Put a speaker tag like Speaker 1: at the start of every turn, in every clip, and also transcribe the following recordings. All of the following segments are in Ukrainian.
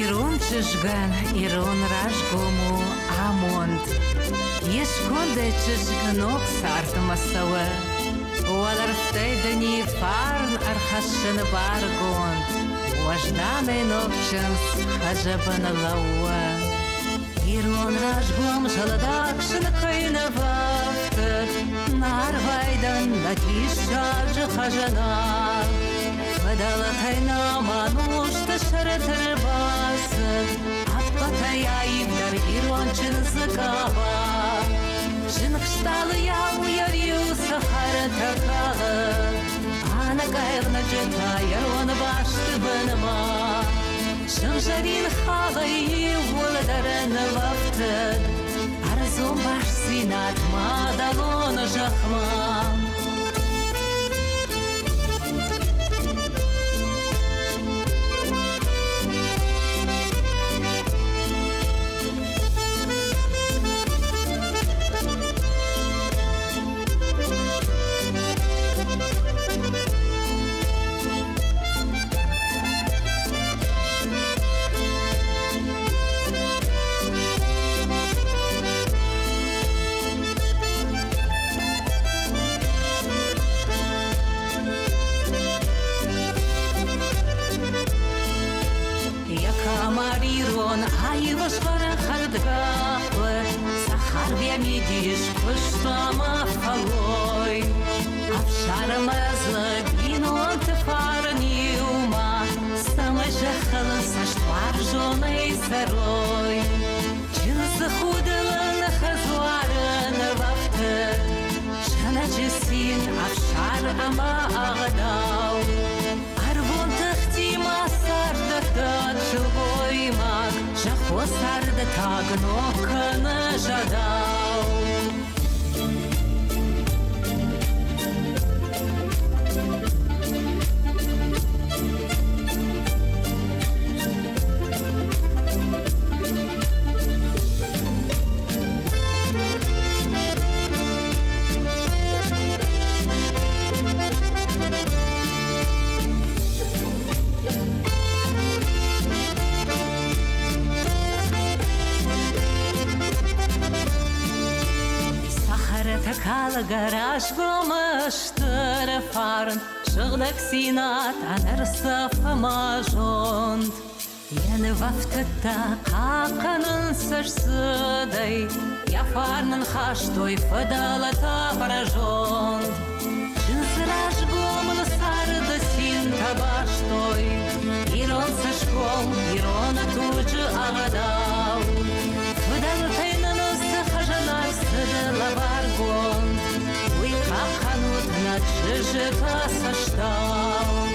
Speaker 1: Ирон чижган, ирон рашгому амонд. Ешконде чижганок сартмасава. Уаларфтейдани фарн архашин баргонд. Вожданы нокченс хажабан лауа. Ирон рашгум жаладакшин кайнавафтер. Нарвайдан латишаж хажанар. Фадалатайна манушта шаратарбас. Аппатаяйм дар ирончин закава. Шинхшталы яу ярью сахара такала. Ана гайрна джета ярон башты банама. Шинжарин халай вулдаран вафтад. Арзум баш синат мадалон жахма. Медиш куштама фалой, обшармазла гинон тефарниума, самажахал саштвар жоной сарой, чин захудала на хазуаран вафтер, шаначесин обшар ама агадау, арвон тахтима сардатат живой маг, жахо сардатаг нокана жадау. Takal garaj gomashter farn Shugdak sinat anersa famajond Yeni vaftetta qakanın sarsıday Yafarnın xashtoy fadalata barajond Shinsraj goml sarda sin tabashtoy Iron sashkom, iron tuj agadaw Fadalataynın sahajanar sadala bargond Uy qakanut na chijita sashtaw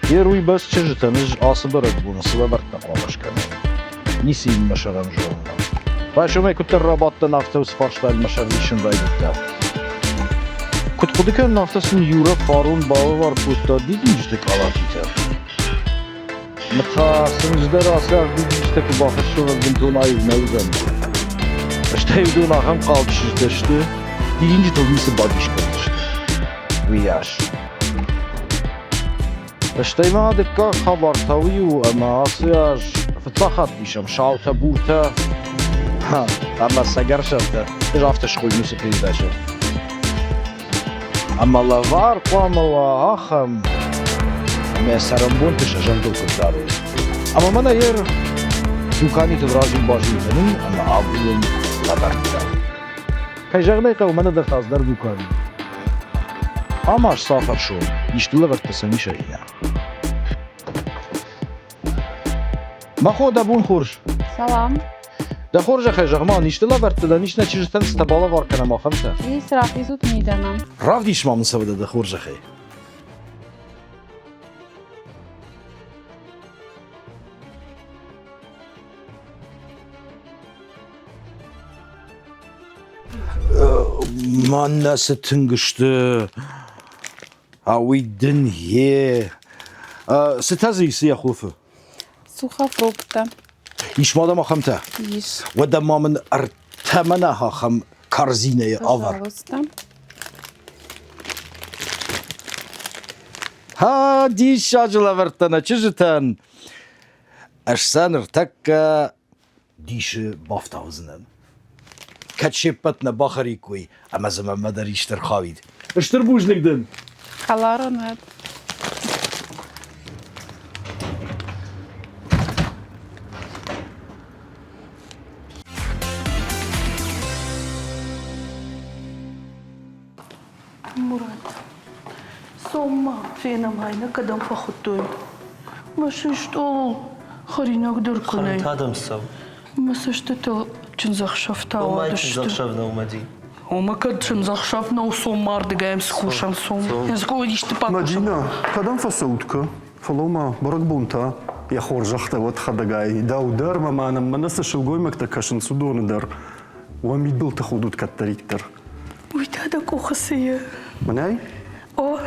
Speaker 2: Первый бас чижитаныж асыбырык бунысыла бартта қалашканы. Нисин машаран жолна. Башымай күттер работта нафта спаршталь машарвишин дайдытта. Күткудыкен нафтасын юра фарун балы var kutta didinjdik alakiter. Mıta sınıcılar asar didinjdik bakışı ve bintuna yüzmezden. İşte evduna hem kalkışızdaştı. Didinci tobisi badişkalıştı. Viyaş. اشتيما دكا خبر طوي واما عصياج فتلخط بيشم شاوتا بورتا ها اما ساقرشتا اجافتا شغل موسيقى داشا اما لافار قوام الله اخم اما سرمبون تشا جندو كدارو اما منا ير دوكاني تبراجي باجي منن اما عبولن لابرتا كي جغني قو منا در تازدر دوكاني Amaç safar şu, iştula vaktasını şeyine. Mahoda bun xurş.
Speaker 3: Salam.
Speaker 2: Da xurja xajagman iştula vaktada niş neçirten stabala var kana maxamta.
Speaker 3: İsraf izut midanam.
Speaker 2: Rav dişmamın savada da xurja xey. Man nasıl tıngıştı. Avidin ye. ستازي يا خوفه.
Speaker 3: Suha frukta.
Speaker 2: İş madem axamta.
Speaker 3: İş.
Speaker 2: Ve de mamın خمنا هاخم كارزينة أفر
Speaker 3: Пожалуйста.
Speaker 2: ها دي شاجلة ورتنا چجتن أشسان ارتكا ديش بافتاوزنن كتشبتنا بخري كوي أما زمان ما داري اشتر خاويد اشتر بوج نقدن
Speaker 3: Халару нет.
Speaker 4: مراد صوما فينا معنا قدم فخطوي ما ششتول خرينا قدر كناي
Speaker 5: هذا مسو
Speaker 4: ما سشتتو تنزخ شفتا
Speaker 5: وما
Speaker 4: ودشت
Speaker 5: تزخشفنا ومدي
Speaker 4: وما كد تنزخ شفنا وصوم دقايم سخوشان صوم يزقو ديش تباكو
Speaker 6: مدينة قدم فسودك فلوما برك بونتا يا خورجخت وتخدقاي داو دار ما معنا منس شلقوي مكتكشن سودون در وميد بل تخودوت كتريكتر
Speaker 4: ويتادا كوخسية
Speaker 6: مناي
Speaker 4: او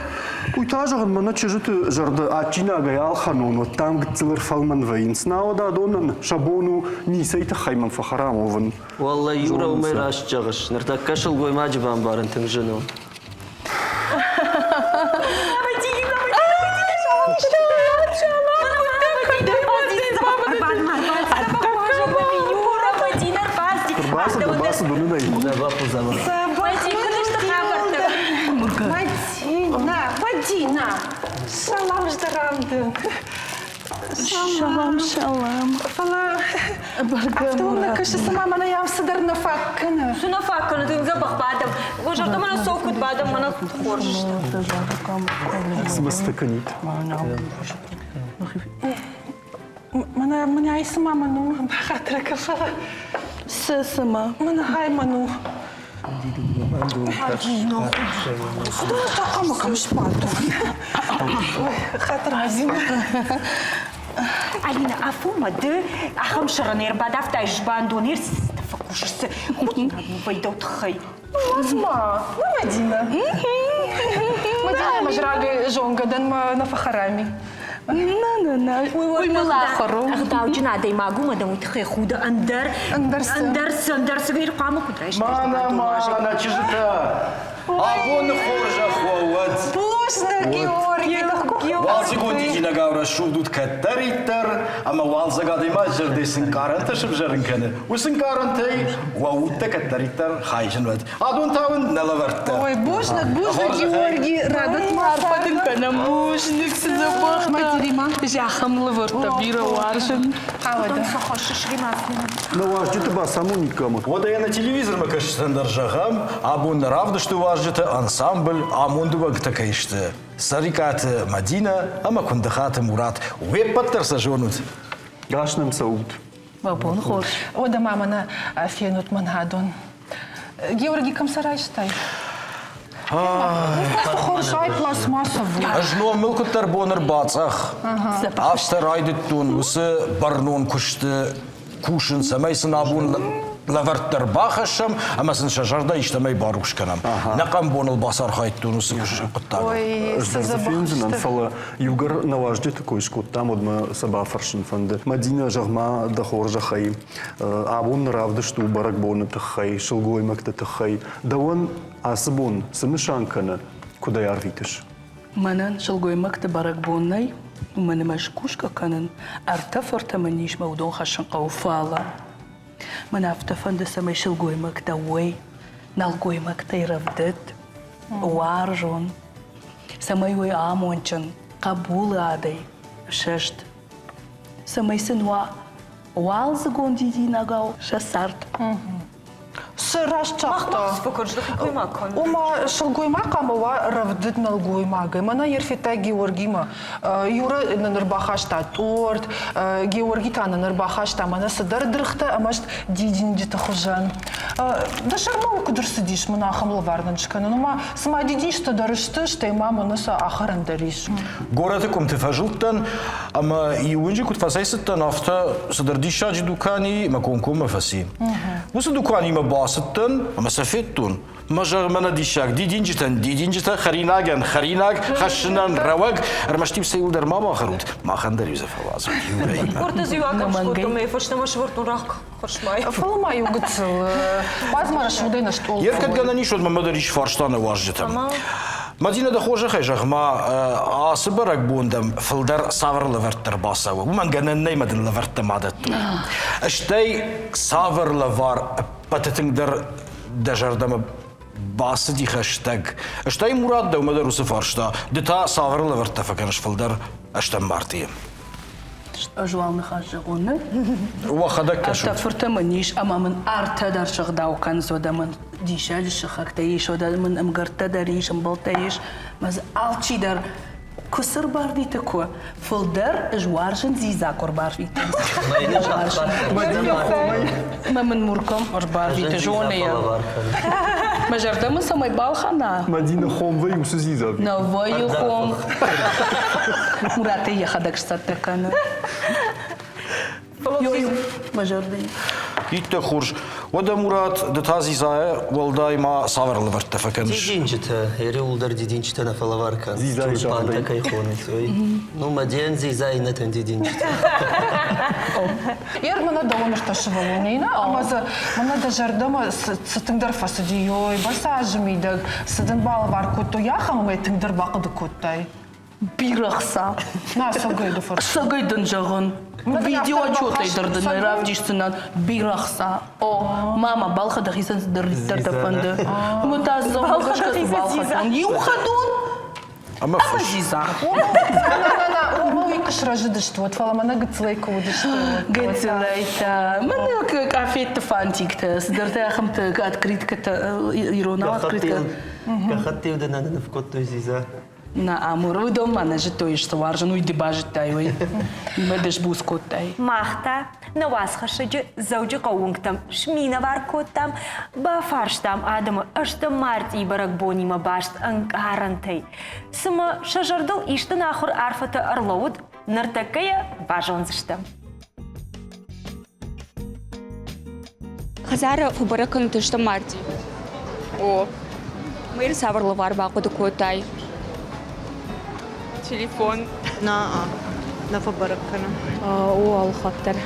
Speaker 6: ويتاجغن منا تشجت جرد اتينا غيال خانون وتام قتلر فالمن وين سناو دا دونن شابونو نيسيت خيمن فخراموفن
Speaker 5: والله يورا وما راش جغش نرتكش القوي ما جبان بارن تنجنو
Speaker 6: Курбасы донынай.
Speaker 5: Забапу забапу.
Speaker 7: Мадина, салам ждарамдың.
Speaker 4: شلام شلام
Speaker 7: Фала, автоумна каши сама мана ям сыдар на факкана.
Speaker 8: Шuna факкана, ты запах бадам. Ожарда мана сокут бадам, мана хорш.
Speaker 6: Смастыканит.
Speaker 7: Мана ай сама ману, бахатра кафала.
Speaker 4: سما
Speaker 7: Мана хай ману. Куда такама камшпату? Хатра азима.
Speaker 8: Алина, афума, да? Ахам шаранер бадав тайш бандонер факушс. Кутин вайдот хай.
Speaker 7: Лазма, Мадина. Мадина мажрага жонгадан на фахарами.
Speaker 4: وي ملاخرو
Speaker 8: أخداو جنا داي ماغو مدام وتخي خودا أندرس غير قامو كدريش
Speaker 2: مانا چجتا أبون خورجا خواد
Speaker 7: Пушна, Георгий.
Speaker 2: والزقون تيجي نقاورا شودود كتريتر أما والزقا دي ما جردي سنكارنتا شبجرن كان وسنكارنتي ووتا كتريتر خايشن ود أدون تاون نلورتا
Speaker 7: Ой, бушна, Георгий, радат
Speaker 4: عارفة أنا موشنك سزبخنا جاخم لورتا بيرا وارشن
Speaker 7: Хавада.
Speaker 6: Наваждите ба само никама.
Speaker 2: Вот я на телевизор мы кашtan держахам, абун равда что важите ансамбль, амундува гтакаиште. Сарикат Мадина, ама кундахат Мурат, вепаттер сажонут.
Speaker 6: Гашнем сауд.
Speaker 4: بابون خوش
Speaker 7: Ода мамана фенут манхадон. Георгий Камсарайштай. Хоршай пластмассовый.
Speaker 2: Ажно мылкуттар бонер бацах. Австер райдеттун, усы барнон кушты, кушын самайсын абун лаварттар бахашам, ама сын шажарда иштамай барушканам. Нақам боныл басар хайттун, усы кушын куттар.
Speaker 7: Ой,
Speaker 6: Зафинзенан фала югар наваждите койшкот там одма саба фаршин фанде. Мадина жагма да хоржа хай. Абун равда что барак бонета хай, шелгой макта хай. Да он асбон самышанкана куда ярвитеш.
Speaker 4: منن شلقوي مكتب برقبوني ومن مشكوشكا كانن ارتفرت منيش مودون خشن قوفالا من افتفن دسمي شلقوي مكتب وي نلقوي مكتب يرفدت وارجون سمي وي آمونچن قبول عادي ششت سمي سنوا والزقون ديدي نغاو شسارت
Speaker 7: Сырашчакта.
Speaker 8: Спокойно, какой макон.
Speaker 7: Ума шалгуймака мова равдит налгуймага. Мана ерфита Георгима. Юра нанырбахашта торт. Георгий та нанырбахашта. Мана сыдар дрыхта, амашт дидин дита хужан. Да шармау кудыр сидиш, мана ахамлы варнанчкана. Нума сама дидин что дарышты, что и мама наса ахаран дариш.
Speaker 2: Гораты кум тефажуттан, ама и унжи кут фасайсыттан афта сыдырдишаджи дукани макон кум мафаси. وسو دکانی ما باستن اما سفیدتون مجر من دیشک دیدینجتن خریناگن خشنن روگ رمشتیم سیول در ما خرود ما خندر یوزف آواز
Speaker 8: Orta zivakam škotu me fašta maš vrtu rak خرشمای.
Speaker 7: فلمای وقتل باز ما رشودي نشتول.
Speaker 2: يركض قالنا نيش ود ما مدريش فرشتان واجتم. مدينة دخوجة خيجة ما عصبرك بوندم فلدر صافر لفرت ترباسا ومن قلنا نيمدن لفرت مادتو. اشتي صافر لفار بتتنقدر دجردم باسدي خشتق. اشتي مراد دو مدرس فرشتا دتا صافر لفرت تفكرش فلدر اشتم مارتي.
Speaker 4: أجوال نخرجونه
Speaker 2: وخدك شو
Speaker 4: تفرت منيش أما من أرتدر شغداو كان زودا من ديشال شخك تيش ودا من أمقرت دريش مبلتيش مز ألشي در كسر باردي تكو فلدر أجوارشن زيزا كوربار في ما من مركم أجبار في تجونيا ما جردا من سماي بالخنا
Speaker 6: مدينة خوم وي وسوزيزا
Speaker 4: نووي خوم مراتي خدك شتتكنا يو ما جردي
Speaker 2: يت خورج ودا مراد دتازي زاي والداي ما صابر لفرت تفكرش
Speaker 5: Дидинчета, ери улдар дидинчета на фалаварка.
Speaker 6: Зизай
Speaker 5: Чушпанта
Speaker 6: жандай.
Speaker 5: кайхонит. Ну, маден зизай на тен дидинчета.
Speaker 7: Ер мана давно что шевелонина, ама за мана да жардама сатыңдар фасадиой, басажмидаг, садан балвар кото яхам ме тыңдар бақыды коттай.
Speaker 4: бирахса
Speaker 7: На сагайду фар.
Speaker 4: сагайдан жагын видео отчет айдырды найравдишсынан бирахса о мама балха да хисан дырдыр тапанды мутаза балхашка балхатан юхадун
Speaker 2: اما فش
Speaker 4: азиза
Speaker 7: О, викаш раждышт, вот фала мана гцлейко удышт.
Speaker 4: гецелайта мен кафет фантикта сдырта хамта открытката ирона открытка
Speaker 5: Кахатил да надо в котто зиза.
Speaker 4: на амуру дома на же той что важно и дебажтай ой медеш бускотай
Speaker 8: Махта, на вас хашаджи зауджи каунгтам, шмина варкотам, бафарштам адамы, ашта марти барак бонима башт анкарантай. Сама шажардал ишта нахур арфата арлауд, нартакая бажонзыштам.
Speaker 9: Хазара фабаракан тышта марти. О. Мэр саварла вар баку докотай.
Speaker 10: Телефон. На фабаракана.
Speaker 9: О алхаттар.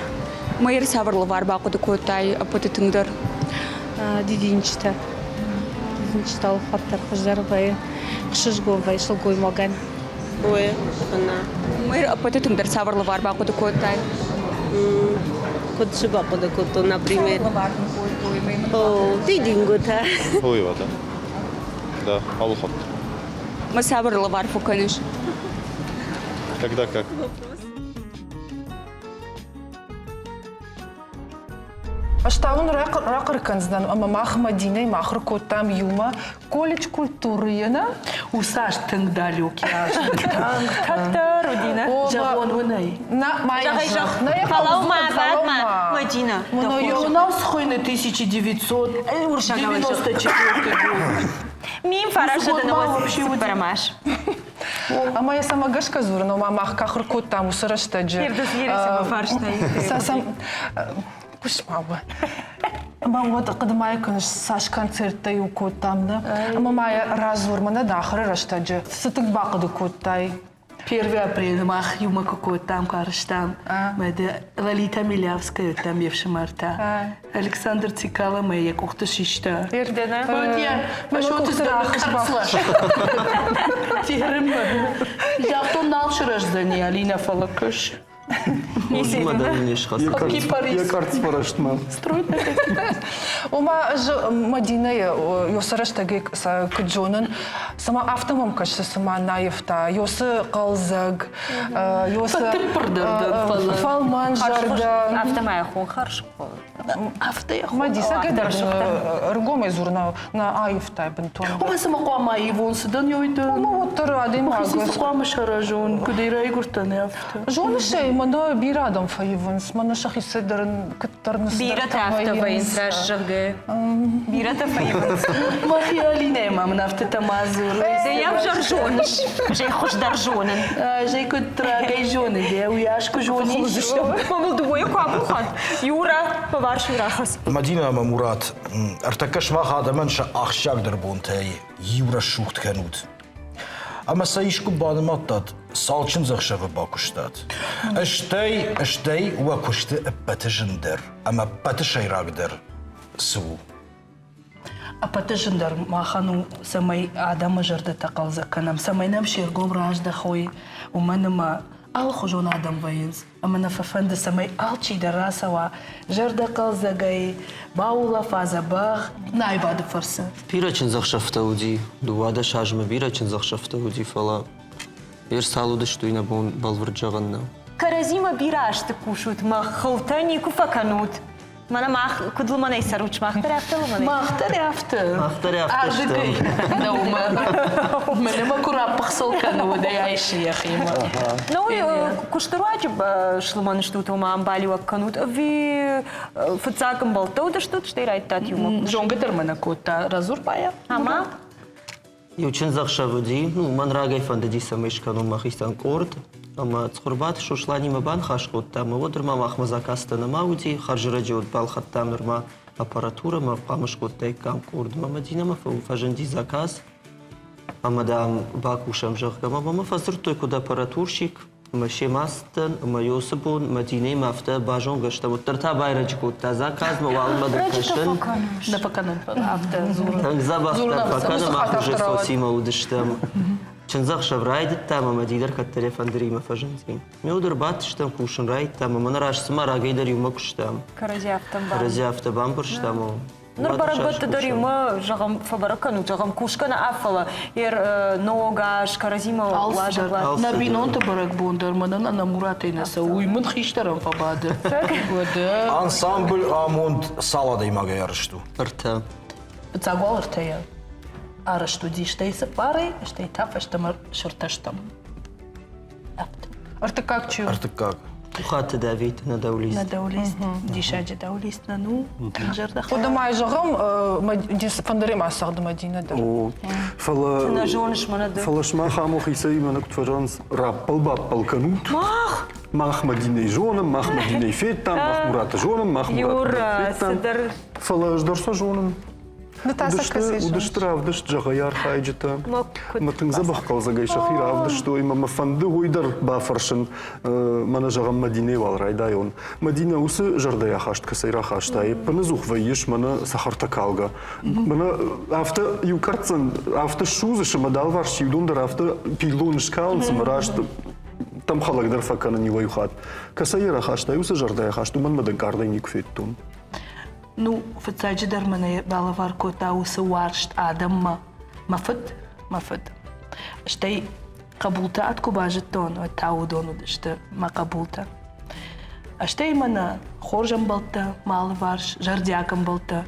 Speaker 9: Мэр саварла вар баку докотай апатытыңдар.
Speaker 10: Дидинчта. Дидинчта алхаттар хажарбай. Хшыжговай шылгой маган. Ой, она.
Speaker 9: Мэр апатытыңдар саварла вар баку докотай.
Speaker 10: Кодшиба подакото, например. О, дидингота.
Speaker 11: Ой, вода. Да, алхот.
Speaker 9: Мы саварла вар фуканыш.
Speaker 11: Когда как?
Speaker 7: Аштаун ракырканздан, ама мах Мадинай, махр котам юма, колледж культуры яна.
Speaker 4: усаш тың далёки аж
Speaker 8: Такта родина.
Speaker 4: жагон вынай
Speaker 7: На майя жах. На я
Speaker 8: Халаума, Батма, Мадина.
Speaker 4: Юнал схойны 1994 год.
Speaker 8: Мим фараша да на вас
Speaker 4: вообще
Speaker 8: парамаш.
Speaker 7: Ама я сама гашка зура, но мамах кахр котам усараштаджи.
Speaker 8: Ердас ересема фарштай.
Speaker 7: Сасам кушмаба. Ама вот кадмай канаш саш концерттай у котам да. Ама майя разур мана дахры раштаджи. Сытык бакыды коттай.
Speaker 4: 1 апреля мах юма какой там карштам. Мэде Лолита Милявская там евши марта. Александр Цикало моя кухта шишта.
Speaker 7: Ердена.
Speaker 4: Вот я, что ты здравствуй. Тирым. Я то налши рождение Алина Фалакыш.
Speaker 5: Озма да не шхас.
Speaker 4: Какие Париж?
Speaker 6: Я карт спарашт,
Speaker 4: Строит
Speaker 7: Ома Мадинай йосараштаги кджонын сама автомом кашсы сама наевта йосы қалзаг йосы фалман жарда
Speaker 8: Автомая хон харш.
Speaker 7: Мадиса гадар ргомай зурна на аевта бентон.
Speaker 4: Ома сама қома ивон сыдан йойды.
Speaker 7: Ома вот тары адым
Speaker 4: Хасис
Speaker 7: агас.
Speaker 4: қома шаражон, кудейра игуртан яфта.
Speaker 7: Жоны шей мана бира рядом фаиванс. Мана шахи седерн катарнас.
Speaker 8: Бира тафта вайн страшжыгы. Бира тафта вайнс.
Speaker 4: Махиали нема, нафта тамазур.
Speaker 8: Да я в жаржоныш. Жей хош даржонын.
Speaker 4: Жей кут трагай жоны, де уяшку жони.
Speaker 8: Мамыл дуой кабухан. Юра, поварш юрахас.
Speaker 2: Мадина Мамурат, артакаш махада менша ахшак дербонтей, юра шухт кенут. Ама саишку бадматтат, салчын захшавы бакуштат. Эштей уа кушты патыжындыр, ама патышайрагдыр су.
Speaker 4: А патыжындар махану самай адамы жырды тақалзы канам. Самайнам шергом ражда хой, уманыма ал хужон адам вайынз. Ама нафафанды самай алчи дарасава, жырды қалзагай, баула фаза бах, найбады фарсы.
Speaker 5: Бирачын захшафта уди, дувада шажмы бирачын захшафта уди фала. Ер салуды штуйна балвырджағанна.
Speaker 8: Каразима бирашты кушут, ма хылтани куфаканут. Мана мах кудлы манай саруч махтар афталы манай.
Speaker 4: Махтар афты.
Speaker 5: Махтар афты
Speaker 4: Ажыгай. Наума. Менема кура пахсыл кану, да я иши яхима.
Speaker 8: Ну, куштаруачы шлыманы штуты ума амбали вакканут. Ви фыцакым балтау да штут, штей райттат юмак.
Speaker 4: Жонгатыр мана кота разур бая.
Speaker 8: Ама?
Speaker 5: Ючын захшавуди, ман рагай фандади самышкану махистан корт. Ама цхурбат шушлани мабан хашкот там, вот рма махма закаста на мауди, харжираджи от балхат там норма аппаратура, ма памышкот тайкам корд, ма мадина ма фаженди заказ, ама дам бакушам жахкам, ама ма фазр той куда аппаратурщик, ма шемастан, ма йосабун, мадине мафта бажон гашта, вот тарта байраджи кот та заказ, ма валма дакашен.
Speaker 4: Да поканын афта зур.
Speaker 5: Так забахта покана мах уже сосима удыштам. Чынзақ шаврайды тама мадидар кат телефон дрима фажензим. Меудер бат штам кушен райд тама манараш сама рагайдар юма куштам.
Speaker 8: Каразиафтам бам.
Speaker 5: Каразиафта бампер штаму.
Speaker 8: Нур барагбатты дар юма жағам фабаракану, жағам кушкана афала. Ер ногаш, каразима лажа.
Speaker 4: На бинонта барак бондар, манан ана муратайнаса, уймын хиштарам фабады.
Speaker 2: Ансамбль амунд салада имага ярышту.
Speaker 5: Арта.
Speaker 4: Цагуал артая. Арашту диштейсы парой, штей тафа, штамар шурташтам.
Speaker 7: Арты как чу?
Speaker 2: Арты как?
Speaker 5: Тухаты давит на даулист.
Speaker 4: На даулист. Дишаджи даулист на ну. Жардах.
Speaker 7: Удамай жағым, дис фандарем асағды Мадина да.
Speaker 6: Фала...
Speaker 8: На жоныш мана да.
Speaker 6: Фала шмаха мохисай манак тваранс раппал баппал канут.
Speaker 8: Мах!
Speaker 6: Мах Мадиней жоным, мах Мадиней феттам, мах Мурата жоным, мах Мурата феттам. Фала ждарса жоным. Удыштыр авдыш жағаяр хайджыта. Матыңза баққал загай шахир авдыш той, мама фанды ойдар бафаршын мана жағам Мадине вал райдай он. Мадина усы жардая хашт касайра хаштай. Паны зухвайыш мана сахарта калга. Мана авто юкарцын, авто шузышы мадал варши юдундар авто пилун шкалын сымарашт. Там халагдар факана не ваюхат. Касайра хаштай усы жардая хашту ман мадан кардай не кфеттун.
Speaker 4: Ну, фацаджи дармана балавар кота усы варшт адам мафыт. Штей кабулта атку бажеттон, таудону дышты ма кабулта. Штей мана хоржам балта, малы варш, жардякам балта.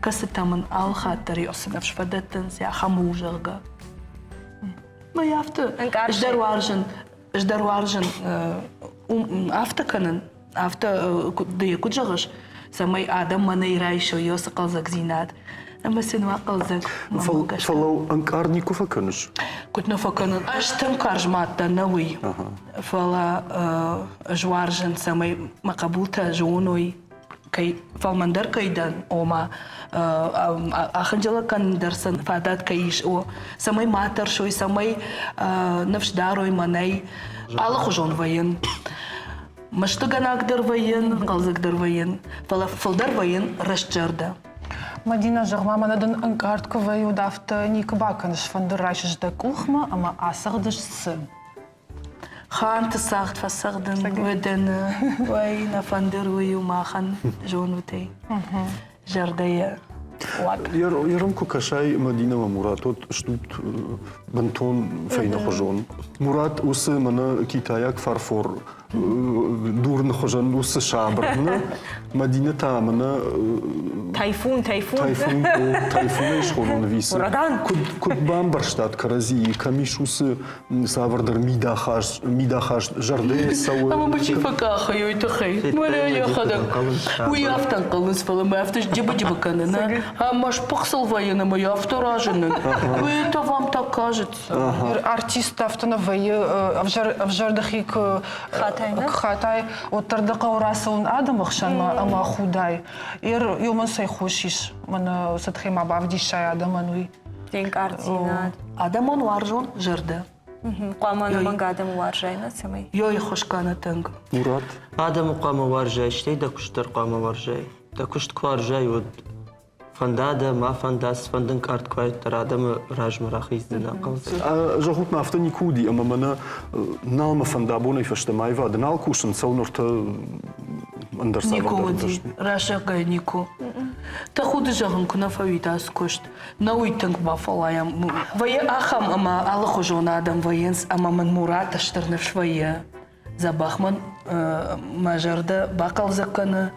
Speaker 4: Касытамын ал хаттар йосынав шфадеттен зя хамужага. Ма яфты, ждар варжын автоканын, дыя куджағыш. Самай адам мана ирайшо йосы қалзак зинат. Ама сен вақалзак мамагаш.
Speaker 6: Фалау анкарнику факаныш?
Speaker 4: Кутна факанын аштым каржматта науи. Фала жуаржын самай макабулта жоной. Фалмандар кайдан ома аханджала кандарсан фадат кайиш о. Самай матаршой, самай навшдарой манай. Ала хужон вайын. Маштыганагдыр вайын, қалзагдыр вайын, фалдар вайын расчарда.
Speaker 7: Мадина жағма манадан анкартка ваю дафта ник баканыш фандырайшыш да кухма, ама асағдыш сы.
Speaker 4: Хан тысағд фасағдын өдіні, вай на фандыр ваю махан жон өтей. Жардая.
Speaker 6: يرمكو كشاي مدينة ومرات شتوت بنتون فين خجون مرات وس منا كيتاياك فرفور دور نخجن وس شابرنا مدينة تامنا
Speaker 8: تايفون
Speaker 6: تايفون شخورون فيس كد بامبرشتات كرزي كميش وس سافردر ميدا خاش جردي سوا
Speaker 4: أما بشي فكاخة يتخي ولا ياخدك ويافتن قلص فلما يفتش جيبا كاننا مش بخسل военно моя вторажена. Это вам так кажется.
Speaker 7: Артист автоновый в жардахик хатай отырды қаурасуын адамықшан ама худай. Юман сай хушиш. Мана сатхима бавдишай адамануи.
Speaker 8: Денк артинат.
Speaker 4: Адаман варжон жарды.
Speaker 8: Қуаманы манга адам варжайна самай.
Speaker 4: Йой хошкана танг.
Speaker 6: Мурат.
Speaker 5: Адам қуама варжай, штей да күштер қуама варжай. Да күшт кваржай, вот فنداده ما فنداس فندن كارت كويت رادم راج مراخيز دنا قلت
Speaker 6: جهوت نافتني كودي اما منا نالما فندابوني فشتماي فاد نال كوشن سونورت اندر
Speaker 4: نيكودي راشا نيكو تاخد جهن كنا فويتاس كوشت نويتنك بافلايم ويا اخم اما الله خجون ادم وينس اما من مراد اشترنا شويه زباخمن ماجرده باقل زكنا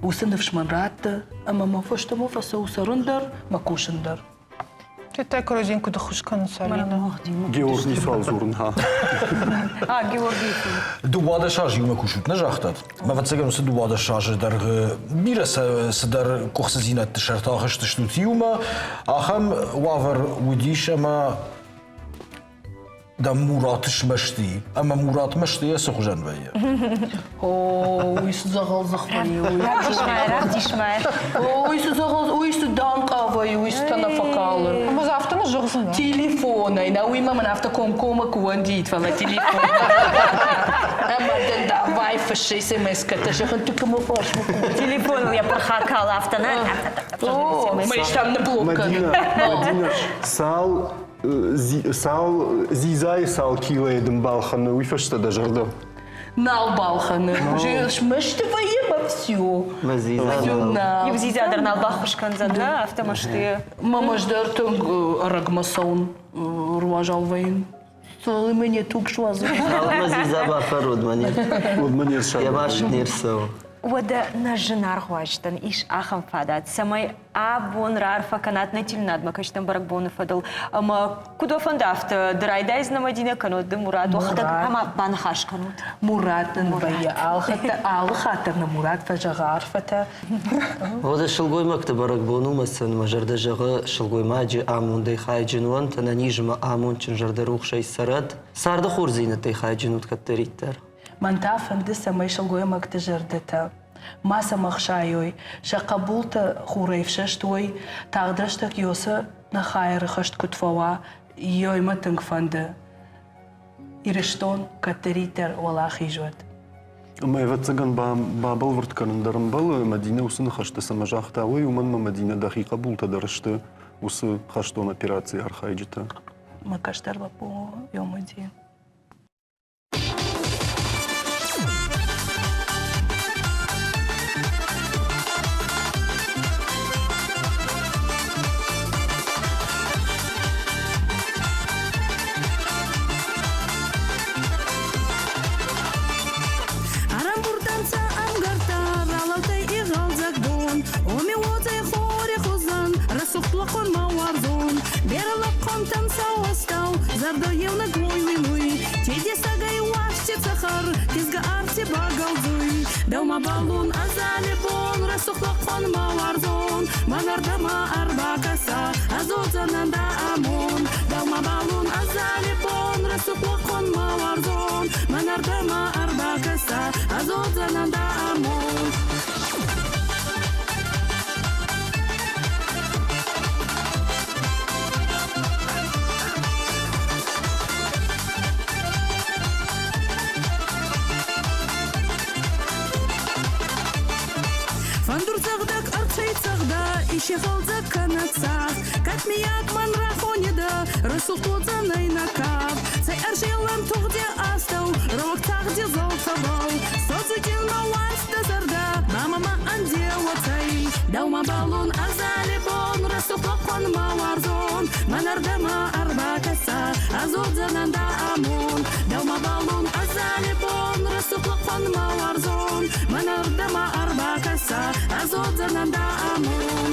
Speaker 4: وسنفش من رات أما ما فشت مو فسو سرندر ما كوشندر.
Speaker 7: تتاكل رجين كده خوش كان سالينا.
Speaker 6: جيورجي سالزورنها.
Speaker 8: جيورجي.
Speaker 2: دوباره شارژ یوم کوشود نجاختد. ما فتسگم سه دوباره شارژ در بیرس سدر کوخس زینت تشرت آخش تشتوتی یوم آخم وافر ودیش اما ده مراتش مشتی اما مرات مشتی سخجن ویه.
Speaker 4: ويس زغل زخمي
Speaker 8: رفتيش معاه
Speaker 4: ويس زغل ويس دانقا ويس تنفقال
Speaker 7: أما زافتنا جغزنا
Speaker 4: تليفون أنا ويما من أفتح كوم كوانديت فما تليفون أما ده واي فشي سمس كتشخ أنت كم فاش
Speaker 8: تليفون ويا برخاك على أفتنا
Speaker 4: ما يشتغل نبلوك
Speaker 6: مدينة سال زيزاي سال كيلو يدم بالخن ويفشت ده جرده
Speaker 4: نال بالخن جيش مشت فيما всё
Speaker 5: مزيزا
Speaker 8: يبزيزا در نال باخش كان زدنا أفتا مشتي
Speaker 4: ما مجدرت رقمصون رواجال وين صار مني توك شو أزوج
Speaker 5: مزيزا بافرود مني يا باش نيرسو
Speaker 8: وده نجنار خواجتن إيش أخم فادات سماي أبون رارفا كانت نتيلناد ما كشتن برك بون فضل أما كدو فندافت درايدايز نمدينة كانوا دمورات وخدك أما بانخاش كانوا
Speaker 4: مرات نبيا آل خاطر نمرات فجأة عارفته
Speaker 5: هذا شلقوي مكتب برك بونو مثلا مجرد جغة شلقوي ماجي آمون دي خايجن وان تنا نيجما آمون تنجرد روح شيء سرد صار دخور زينة دي خايجن وتكتريتر
Speaker 4: من تعرف دسا ما يشلقوي مكتب جردته ما سمخشايوي شقبولت خوريف ششتوي تقدرشتك يوسا نخاير خشت كتفوا يوي ما تنفند إرشتون كتريتر ولا خيجوت
Speaker 6: أما إذا تسجن بابل ورد كان درم بال مدينة وسن خشت سمجاخ تاوي ومن مدينة دقيقة بولت درشت وس خشتون أوبراتي أرخايجته
Speaker 4: ما كشتر بابو يوم الدين
Speaker 1: Зардаев на гойминой, теди сагай вашти цахар, кизга арти багалдуй. Белма балун азалибон, расухлахон маварзон, магардама арбакаса, азотзананда амон. Белма балун азалибон, расухлахон маварзон, магардама арбакаса, азотзананда амон. Ищи холдзак канацах, как мияк ман рахонида, расухлодза найнакав. Цей аржилам тухде астау, рок тахде золтабал. Соцукин мауайс дазарда, мама андела цей. Даума балун азалибон, رسوقكم ما ورزون من أردما أربع كسا أزود زنان دا أمون دوما بالون أزالبون رسوقكم ما ورزون من أردما أربع كسا أزود زنان دا أمون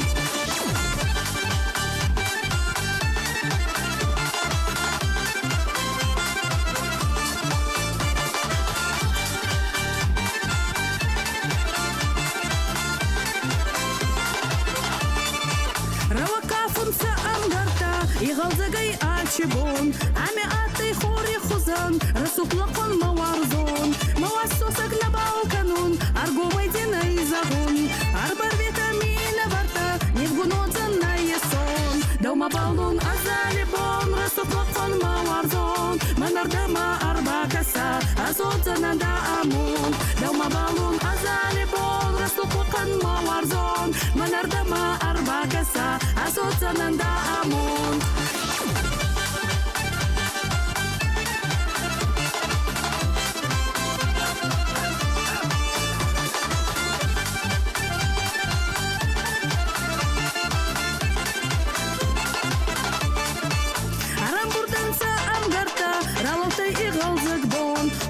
Speaker 1: يغلزقي آتشبون عمي آتي خوري خزان رسوق لقن موارزون مواسوسك نباو كانون أرجو ميدينا يزاغون أربر فيتامين برتا يبغونون زنا يسون دوما بالون أزالبون رسوق لقن موارزون من أردما أربع كسا أزود زنا دا أمون دوما بالون أزالبون رسوق لقن موارزون من أردما أربع كسا أزود زنا دا أمون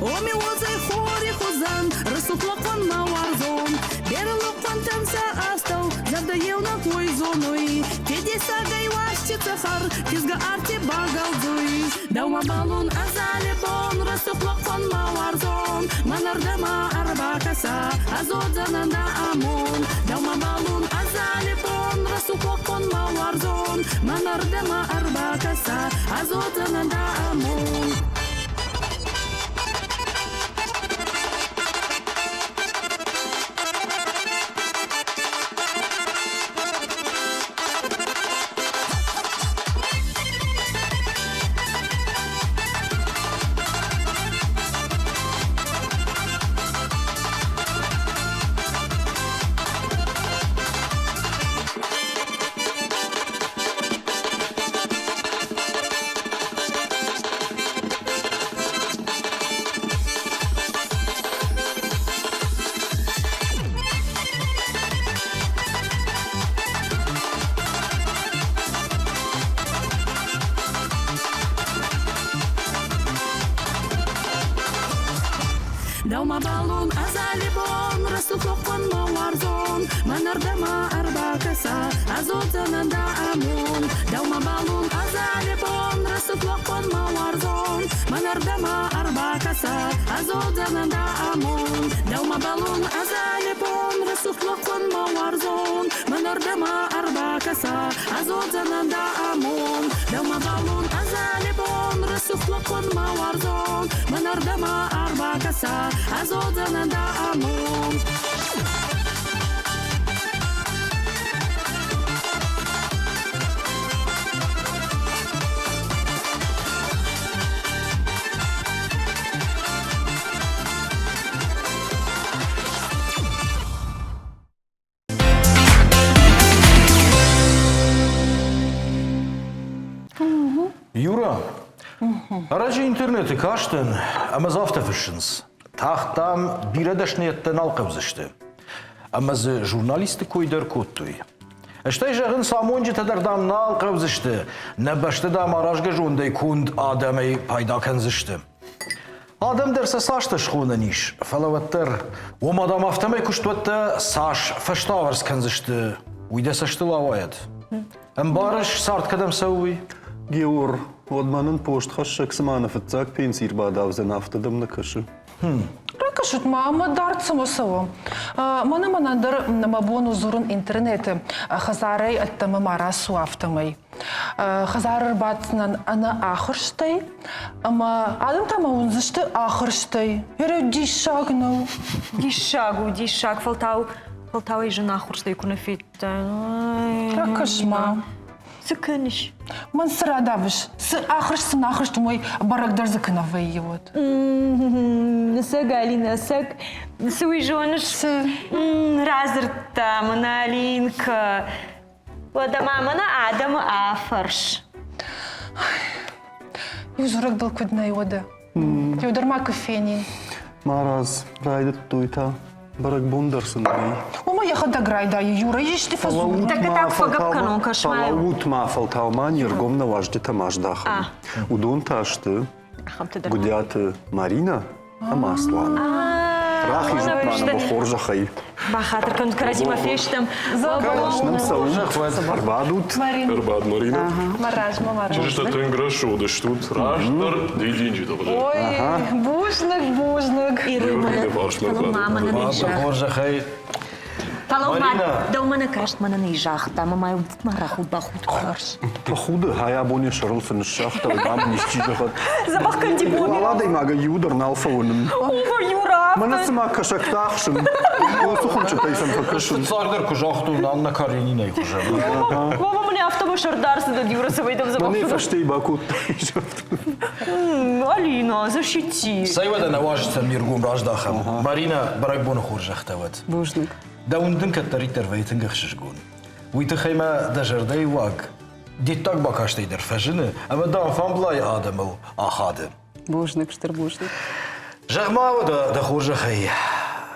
Speaker 1: ومي وزي خوري خزان رسوق لقن ما ورزون بير لقن تنسى أستو زبدا يونا كوي زونوي تدي ساقاي واشتي تخر كيزغا أرتي باقل زوي دوما بالون أزالبون رسوق لقن ما ورزون من أردما أربع كسا أزود زنان دا أمون دوما بالون أزالبون رسوق لقن ما ورزون من أردما أربع كسا أزود زنان دا أمون دوما بالون أزالبون رسوقكم ما ورزون من أردما أربع كسا أزود زنان دا أمون دوما بالون أزالبون رسوقكم ما ورزون من أردما أربع كسا أزود زنان دا أمون دوما بالون أزالبون رسوقكم ما ورزون من أردما أربع كسا أزود زنان دا أمون دوما بالون أزالبون رسوقكم ما ورزون من أردما أربع كسا أزود زنان دا أمون
Speaker 2: Юра, раджи интернеты каштын, ама завтра фишинс. Тахтам биредешнеттен алқабзышты. Ама за журналисты койдар коттуй. Эштай жағын самонжи тадардам на алқабзышты. Небашты да маражга жондай кунд адамай пайда канзышты. Адам дерсе сашты шхуна ниш. Фалаваттар, омадам автомай куштватта саш фаштаварс канзышты. Уйда сашты лаваят. Барыш сарт кадам сауи.
Speaker 6: Геор, одманын пошт хашшак сыманов отцак пенсир бадав за нафтадам на кашы.
Speaker 7: Ракашут мама дарцам осово. Мана манандыр мабону зурун интернеты. Хазарай аттамы марасу автомай. Хазарыр батсынан ана ахырштай. Ама адам тама унзышты ахырштай. Ере дишагнау.
Speaker 8: Дишаг, фалтау и жена ахырштай кунафит.
Speaker 7: Ракашма.
Speaker 8: Сыкыныш.
Speaker 7: Ман сырадавыш. Ахыршсын ахыршты мой барагдар закынавай его.
Speaker 8: Сык, Алина, сык. Суй жоныш. Разырта, мана Алинка. Водама, мана Адама афарш.
Speaker 7: Юзурак был кудна йода. Йодарма кофейни.
Speaker 6: Мараз, райдет туйта. Барак бундарсын.
Speaker 7: Ома ехать грайда, Юра, есть ты фазу.
Speaker 8: Так это фагапкану кошмаю.
Speaker 6: Фалаут мафал талман ергом наважди тамаждаха. Удон ташты. Гудят Марина, а Маслан. Рах из мана бахоржахай.
Speaker 8: Бахатыр күн Каразима фештем.
Speaker 6: Конечно, сау. Арбадут.
Speaker 11: Арбад Марина.
Speaker 7: Маражма.
Speaker 11: Чего что ты играешь, да что тут? Раштар, да иди, да уже.
Speaker 7: Ой, бужник.
Speaker 8: И рыма. Мама на нижах.
Speaker 2: Бахоржахай.
Speaker 8: Таломат, да у мене кашт мене нижах. Там маю марахут бахут корс.
Speaker 6: Похуды, хая бони шарлфен шахта, дам нищижахат.
Speaker 8: Забахкан дибони.
Speaker 6: Ладай мага юдер налфаунен.
Speaker 8: Ова Юра.
Speaker 6: Мана сама кашактахшен. Сухун чатай сам факашен.
Speaker 2: Царгар кужахту на Карениной уже.
Speaker 8: Мама мне автобус шардарсы до Юра выйдем за
Speaker 6: Мане
Speaker 8: бахту.
Speaker 6: фаштей бакут.
Speaker 8: Алина, защити.
Speaker 2: Сайвада наважится миргум раждахам. Марина баракбон хуржахтават.
Speaker 7: Бужник.
Speaker 2: Да ундын каттаритер вейтингах шишгун. Уйтахайма дажардай ваг. Диттак бакаштайдер фажины, ама да фамблай адамыл ахады.
Speaker 7: Бужник, штырбужник.
Speaker 2: Жахмава да хуржахай.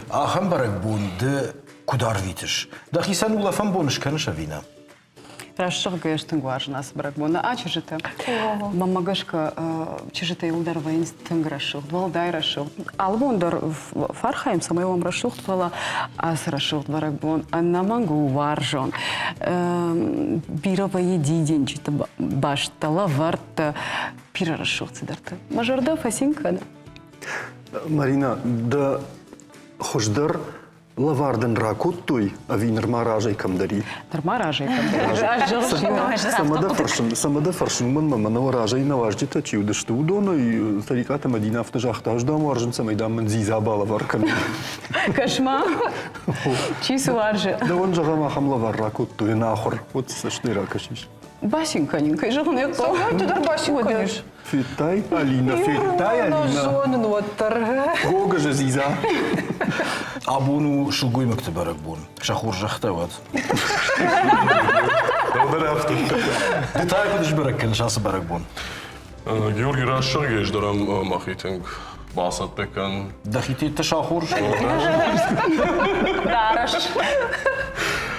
Speaker 2: Ахам баракбон да кудар витиш. Да хисан ула фамбоныш каныша вина.
Speaker 12: Расширгаешь ты гважнас бракбона, а чужита. Мамагашка чужита и удар воинств тенграшил, двалдай рашил. Албондар фархайм самойлом рашил, твала ас рашил бракбон, а на мангу варжон. Бирова едидин, чита башта лаварта пира рашил цедарта. Мажорда фасинка.
Speaker 6: Марина, да хождар лаварден ракуттуй, а винер маражей камдари.
Speaker 12: Дармаражей.
Speaker 6: Самада фаршин ман ражей наваждита чиуда что удона и стариката Мадина в тажах таждам варженца майдам мен зизабала варкан.
Speaker 12: Кошмар. Чису варжи.
Speaker 6: Да он же гамахам лавар ракуттуй нахор. Вот сашны ракашиш.
Speaker 12: Басеньканенько, и жирный кол.
Speaker 7: Ты дарбасю, конечно.
Speaker 6: Фитай, Алина, фитай, Алина. Гога же зиза.
Speaker 2: Абуну шугуй макты баракбон. Шахур жахтават. Детай будешь бараккен, шасы баракбон.
Speaker 11: Георгий Рашшар дарам махитинг. Басат пекан.
Speaker 2: Да хитит шахур.
Speaker 8: Дараш.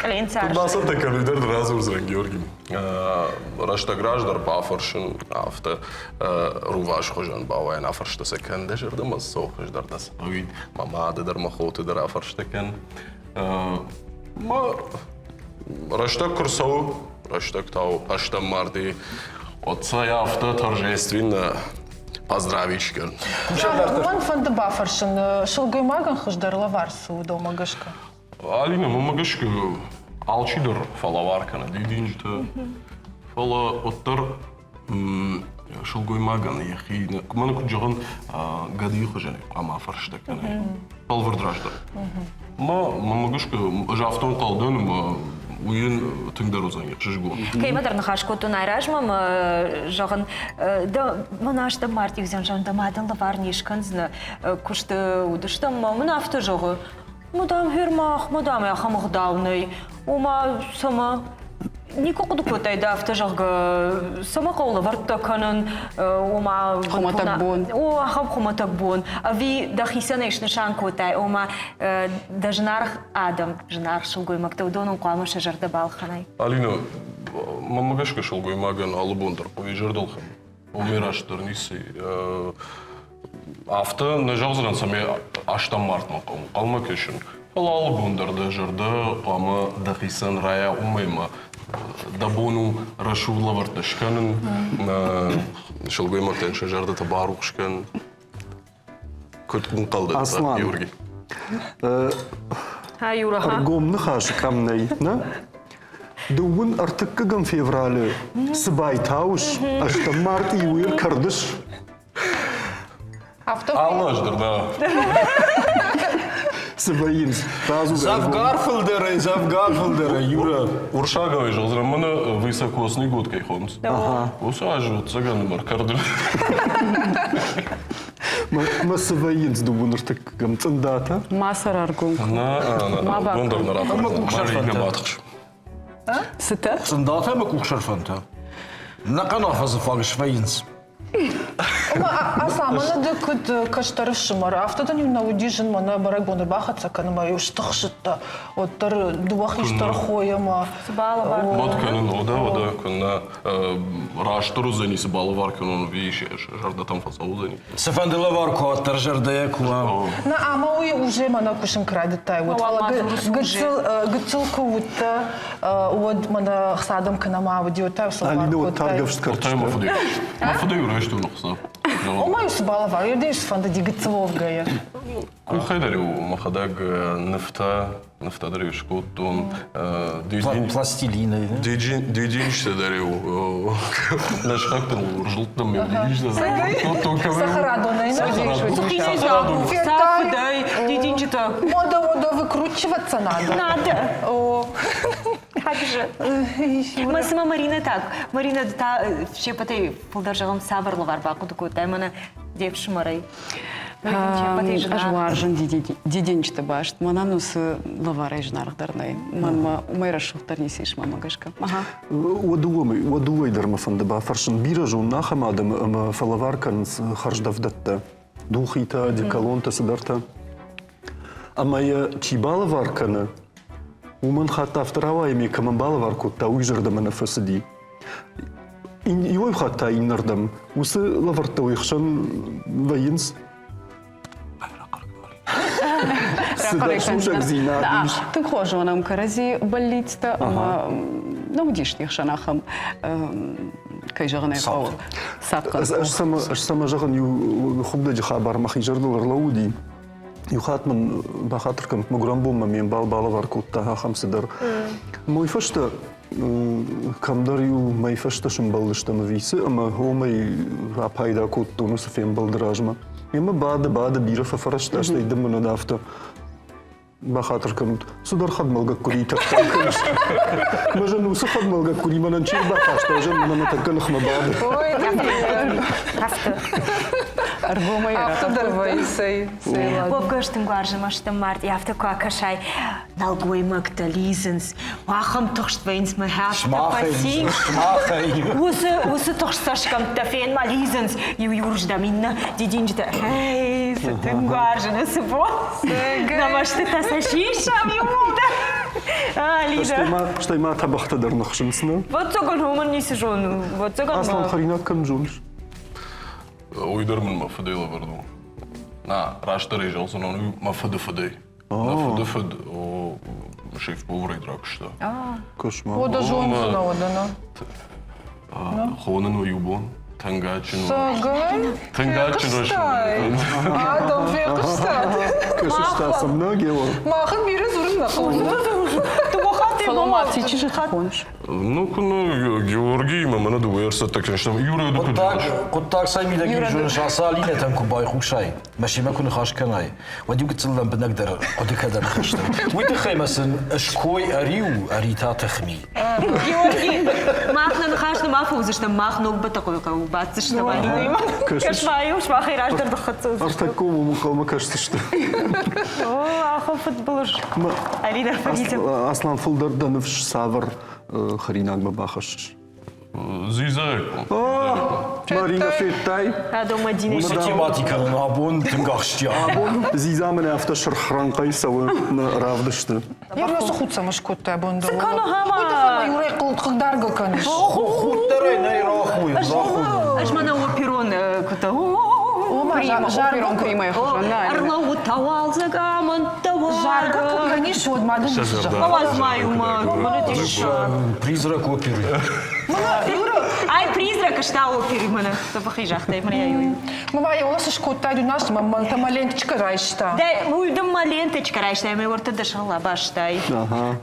Speaker 8: Клинцар.
Speaker 11: Басат пекан лидер разурзан Георгий. Рашта граждар пафаршин афта руваш хожан бауэн афаршта секен дежер да масо хождар дас. Ой, мама да дар махоты дар афаршта кен. Ма рашта курсау, рашта ктау, ашта марди. Отца я афта торжественно поздравить кен.
Speaker 7: Ман фанда бафаршин, шылгой маган хождар лаварсу дома гашка.
Speaker 11: Алина, мамагашка алчидор фалаваркана дидинжта. Фала оттар шылгой маган яхи. Кумана куджаган гади хожане, ама фаршта кен. Палвардраждар. Мамагашка жафтон талден уен тыңдарузан яхшишгу.
Speaker 8: Кеймадар нахашкоту найражмам жаган да манашта мартик зянжан да мадан лаварнишканзна кушта удыштам мана авто жогы. Мадам хирмах, мадам я хамахдавный. Ума сама никак дукотай да автожага сама кола вартаканан ума
Speaker 12: Хоматакбон.
Speaker 8: О хам хоматакбон. А ви да хисанеш нишан котай ума да жнар адам жнар шулгой мактаудону калма шажарда балханай.
Speaker 11: Алина, мамагашка шылгой маган алыбондар повежардалхам. Умираштар ниси. Авто нажалзыран саме аштам мартман қалма кешін. Алалы бұндарды жырды қамы дақисан рая умайма. Дабону рашула варташканын, шылгой мақтан шажарды табару қышқан. Көткін қалды, Георгий.
Speaker 8: Ха, Юра, ха?
Speaker 6: Аргомны хашы камнай, на? Дуын артыққығын февралі сыбай тауш, аштам март иуыр кардыш.
Speaker 11: Аллаждыр, да.
Speaker 6: Сыбайынс.
Speaker 2: Завгарфылдыры, Юра.
Speaker 11: Уршаговый жылзырам, мұны высокосный год кайхомыз. Осы ажуыт сағаны бар кардыр.
Speaker 6: Ма сыбайынс дуын артыққығын цындата?
Speaker 12: Масар аргум.
Speaker 11: Ондар наратыр. Марина батықш.
Speaker 12: Сыта?
Speaker 2: Цындата ма кукшарфанта? Нақан афазы фагыш вайынс.
Speaker 7: Аслан, мана декут каштары шымар. Автодан юна удижин мана барак боныр бахатса каныма юштық шытта. Оттар дуах иштар хояма.
Speaker 11: Вот көнün o da könna raştırı zeni sıbalı var könün bir iş jarda tam fasalı zeni.
Speaker 2: Сефандила варко, аттар жардая куа.
Speaker 7: На ама уи уже мана кушин крадитай. Вот гыцылка утта вот мана хсадам канама водиотай
Speaker 6: Алина вот таргавшт
Speaker 11: Otay
Speaker 6: карточка.
Speaker 11: mafıda yürüyüştü noksa.
Speaker 7: Омаю сбала var. Ердеш фанда дигыцылов гая.
Speaker 11: Кухайдари у махадаг nefta дари шкоттун
Speaker 2: Пластилина.
Speaker 11: Дидинчте дари у наш хактын жылттым евдейште.
Speaker 7: Сахарадона.
Speaker 8: Сафдай, дединчата.
Speaker 7: Мода выкручиваться надо.
Speaker 8: Надо.
Speaker 7: О.
Speaker 8: Как же? Мы сама Марина так. Марина та ще пъти поддържавам сабърло варбако, докато те мана девши марай.
Speaker 12: Ажуаржан дидинчте башт. Манамну с лаварай жнардарнай. Мама умайра шухтарни сиш мама гашка.
Speaker 6: ودوي درما فندبا فرشن بيرا جون ناخم آدم أما فلوار كان خرج دفدتا دوخيتا ديكالونتا سدرتا أما يا تشيبالا واركنا ومن خاطا فتراوا يمي كمان بالا واركو تا ويجر دم نفس دي إن يوي خاطا ينردم وس لفرتا ويخشن وينس Сушек зина.
Speaker 12: Ты хожу нам карази больница, ама наудишь них шанахам кайжаганая хау.
Speaker 6: Аж сама жаган ю хубда жи хабар махи жардул арлауди. Ю хатман бахатркам муграмбом мамин бал варкут та хамсидар. Мой фашта камдар ю май фашта шумбалдышта мависы, ама хомай апайда кут тонус фем балдражма. Има бада бира фарашта шта идем на дафта. Бахатркам судар хадмалга кури тактанкаш. Мажа ну са хадмалга кури манан чи бахашта жан манан такан хмабад.
Speaker 7: Ой,
Speaker 12: Арбомай
Speaker 7: Автодарвайсай.
Speaker 8: Бобгъщтым гуаржам аштым март, яфта коа кашай. Налгой магдализенс. Вахам тохшт вейнс ма хафта пасин. Усы тохшт сашкам тафен мализенс. Юржда минна дидинжда. Эй, сатым гуаржана сыбо. Намашты тасашишам юмда. Лида.
Speaker 6: Штай ма табахта дар нахшымсына.
Speaker 8: Вот цоган хуман нисы жону. Вот цоган
Speaker 6: Аслан харинат кан жонш.
Speaker 11: Уйдырмын мafıdayla vardı. Na, raştırı jolsun onu mafıdı. Mafıdı o şef повар идракшта.
Speaker 6: Кошмар.
Speaker 7: Вода жонсуна одана.
Speaker 11: Хонын уюбон. Tangaçın.
Speaker 7: Сагай.
Speaker 11: Tangaçın
Speaker 7: Феркыштай. Адам феркыштай.
Speaker 6: Кошишта самна гева.
Speaker 7: Махын бире зурын нахылды.
Speaker 12: Фаломати чижи хонш.
Speaker 11: Ну, Георгий, мама дуерса, так что Юра докучаешь.
Speaker 2: قطاك سامي لكن جون شاسالين تنكو باي خوشاي ماشي ما كون خاش كناي ودي قلت لهم بنقدر قد كذا نخشت ويت خيمسن اشكوي اريو اريتا تخمي
Speaker 8: Георгий, махна нахашна мафузышта махнук батакой бацышта вайна. Кашваю, швахай раждар дахатсыз.
Speaker 6: Артакому мукалма кажется, что.
Speaker 8: О, ахо футболуш. Арина фагите.
Speaker 6: Аслан фулдардан в савар харинак бабахаш.
Speaker 11: Зизаек.
Speaker 6: Марина Феттай.
Speaker 8: Дома Динеш.
Speaker 2: математика на абон тингахшти абон
Speaker 6: Зизамен авто шархранкай савы на равдышты.
Speaker 7: Я просто худса машкотта бонда.
Speaker 8: Сакана хама.
Speaker 7: Юрай кылдарга каныш.
Speaker 2: хуттерей найрахуй
Speaker 8: Аж мана оперон кута.
Speaker 12: Жаргон кримай хожана.
Speaker 8: Арлау тавал загаман тавал.
Speaker 7: Жарга каниш вот мадын.
Speaker 8: Мама знаю, мама тиша.
Speaker 2: призрак оперы
Speaker 8: Ай, призрак, šta opiri mana. To pa hijahta, Мария Юю.
Speaker 7: Мама, я уласа шкотта ду нас, мама та малентичка райшта.
Speaker 8: Да, уйдам малентечка райшта, ме орта дашала баштай.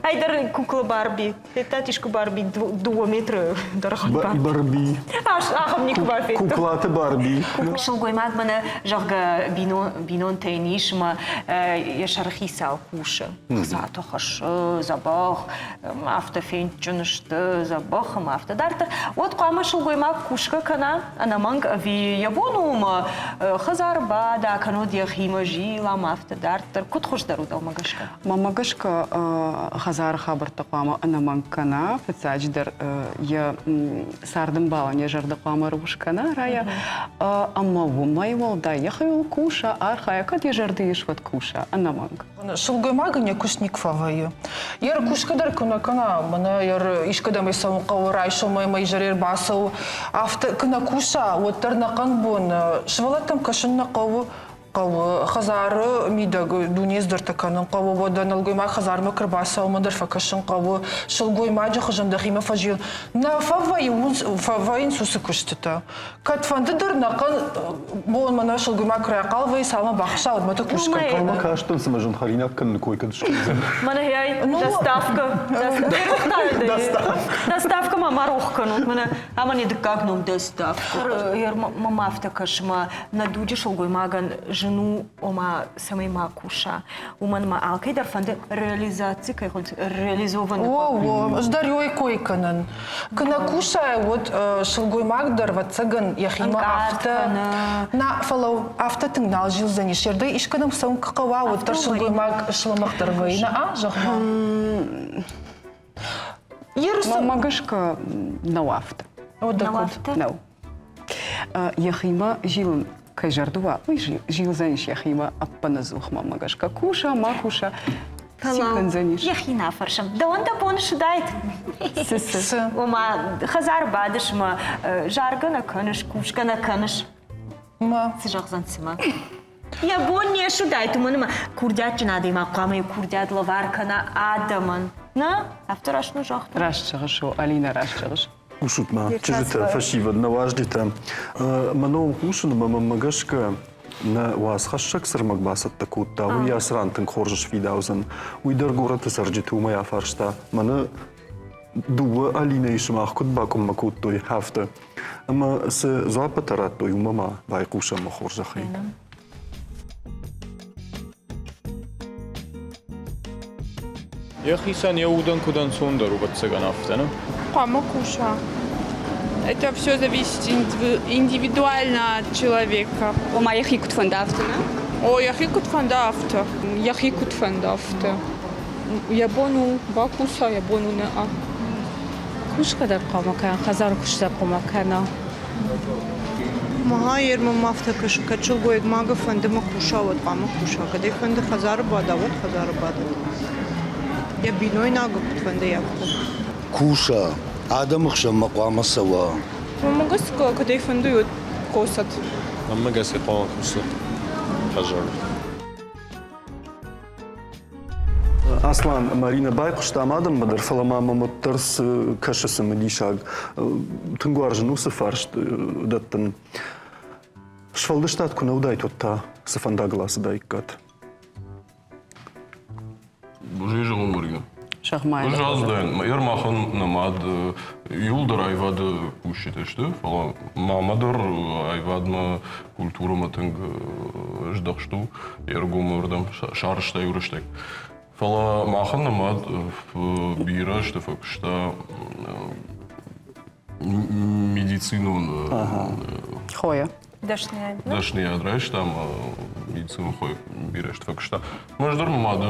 Speaker 8: Ай, дар кукла Барби. Татишку Барби 2 метра дархан Барби.
Speaker 6: Барби.
Speaker 8: Аш, ахам ник Барби.
Speaker 6: Куклата Барби.
Speaker 8: Шылгой маг мана жарга бинон тайниш, ма яшархи сал куша. Зато хаш забах, автофенчунышты забах, ма автодарта. Вот Фалама шулгойма кушка кана, анаманг ви ябонума хазарба да кано диахима жила мафта дартер. Кут хош дару дал магашка.
Speaker 12: Мамагашка хазар хабар тaqama анаман кана, фецаjdер я сардым бала не жарда qama рушкана рая. Амма вумай волда яхил куша архая кат я жарды ишват куша анаманг.
Speaker 7: Шылгоймага не кушникфаваю. Яр кушкадар кунакана, мана яр ишкадам исам qawray шумай май жарер басау авто кына куша вот тарнакан бон швалатам кашынна qawу qawу хазары мидаг дунездер таканын qawу водан алгойма хазармы кырбасау мадыр факашын qawу шылгойма жахыжында хима фажил на фавайын сусы куштыта катфанды дарнакан бон мана шылгойма края қалвай салма бахша вот мата кушка
Speaker 6: Kalma kaçtın sımajın harina kın koykan düşküzen.
Speaker 8: Мана яй доставка. Доставка мама рохканут. Мана ама не дыкагнум доставка. Яр мама автокашма надуди шулгоймаган жену ома самой макуша. Уман ма алкайдар фанды реализации кайхот реализованы.
Speaker 7: О, ждарёй койканын. Кына куша вот шылгоймагдар ватсаган яхима авто на фалау авто тыңнал жилзани шерды ишканым саун какава вот тар шылгоймаг шламактар вайна жахма.
Speaker 12: Мамагашка на авто. No. Яхима жилн кайжардува. Жил заниш яхима аппаназух мамагашка куша макуша. Сиканзаниш.
Speaker 8: Яхина фаршам. Да он да бонш дайт. Ома хазар бадышма жаргана каныш кушкана каныш.
Speaker 7: Ма
Speaker 8: сижахзан сима. Я бон не шудайт уманыма курдят чинадыма камай курдят лаваркана адаман. На авторашну жахт.
Speaker 12: Рашчагышу Алина рашчагыш.
Speaker 6: Ушутма, чижите фашива на важдите. Мано ушун мамагашка на вас хашак сармагбасат такутта. У я срантын хоржыш видаузен. Уйдар гората сарджиту моя фаршта. Мана дуа Алина ишмах кут бакум макуттой хафта. Ама се запатарат той мама байкуша махоржахай.
Speaker 13: Яхисан яудан кудан сондар убатсаган афтана.
Speaker 14: Макуша. Это все зависит индивидуально от человека.
Speaker 9: Ома яхикут фандафтана?
Speaker 14: О, яхикут фандафта. Яхикут фандафта. Ябону бакуса, ябону не а.
Speaker 10: Кушкадар qamaka, хазар кушта qamaka.
Speaker 14: Магайер мамафта кашкачул гоид мага фанды макуша вот макуша. Когда фанды хазар бада вот хазар бада. Я биной нага фанды яку.
Speaker 15: Куша. Адам хшам мaqama sawa.
Speaker 14: Мамагас когда фанды косат.
Speaker 13: Мамагас qama кусат. Хажар.
Speaker 6: Аслан, Марина байкушта амадам мадыр фалама маматтарс кашасы мадишаг. Тунгуаржын усы фарш даттын. Швалды штат куна удай тотта сафанда гласы дайккат.
Speaker 11: Бужижа Марина.
Speaker 12: Шахмай.
Speaker 11: Жаздайын. Ермахан намад юлдар айвады кушетешті. Фала мамадар айвадма культура матынг ждақшту. Ергумырдам шарышта юрыштек. Фала махан намад бира что факшта медицину
Speaker 12: Хоя.
Speaker 11: Дашни адреш там медицину хой бира что факшта. Мождар мамады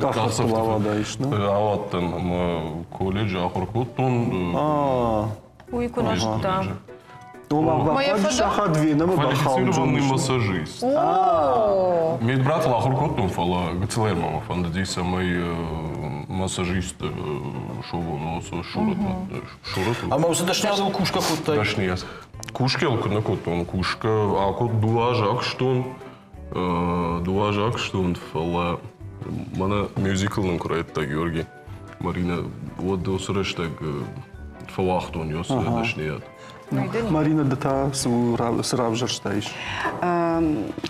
Speaker 6: Ахлава дайшна.
Speaker 11: Аваттан колледж ахуркуттун.
Speaker 8: Уйкунашта.
Speaker 11: Квалифицированный массажист. Медбрат лахуркуттун фала гцлер мама фандадий самый массажист шоу носу шурат.
Speaker 2: Ама усы дашниязыл кушка куттай?
Speaker 11: Дашнияз. Кушкел куттун кушка, а кут дуажак штун фала мана мюзиклның курайтта Георгий. Марина вот досырештег фалахтун ёсы дашният.
Speaker 6: Марина дата срав жарштайш.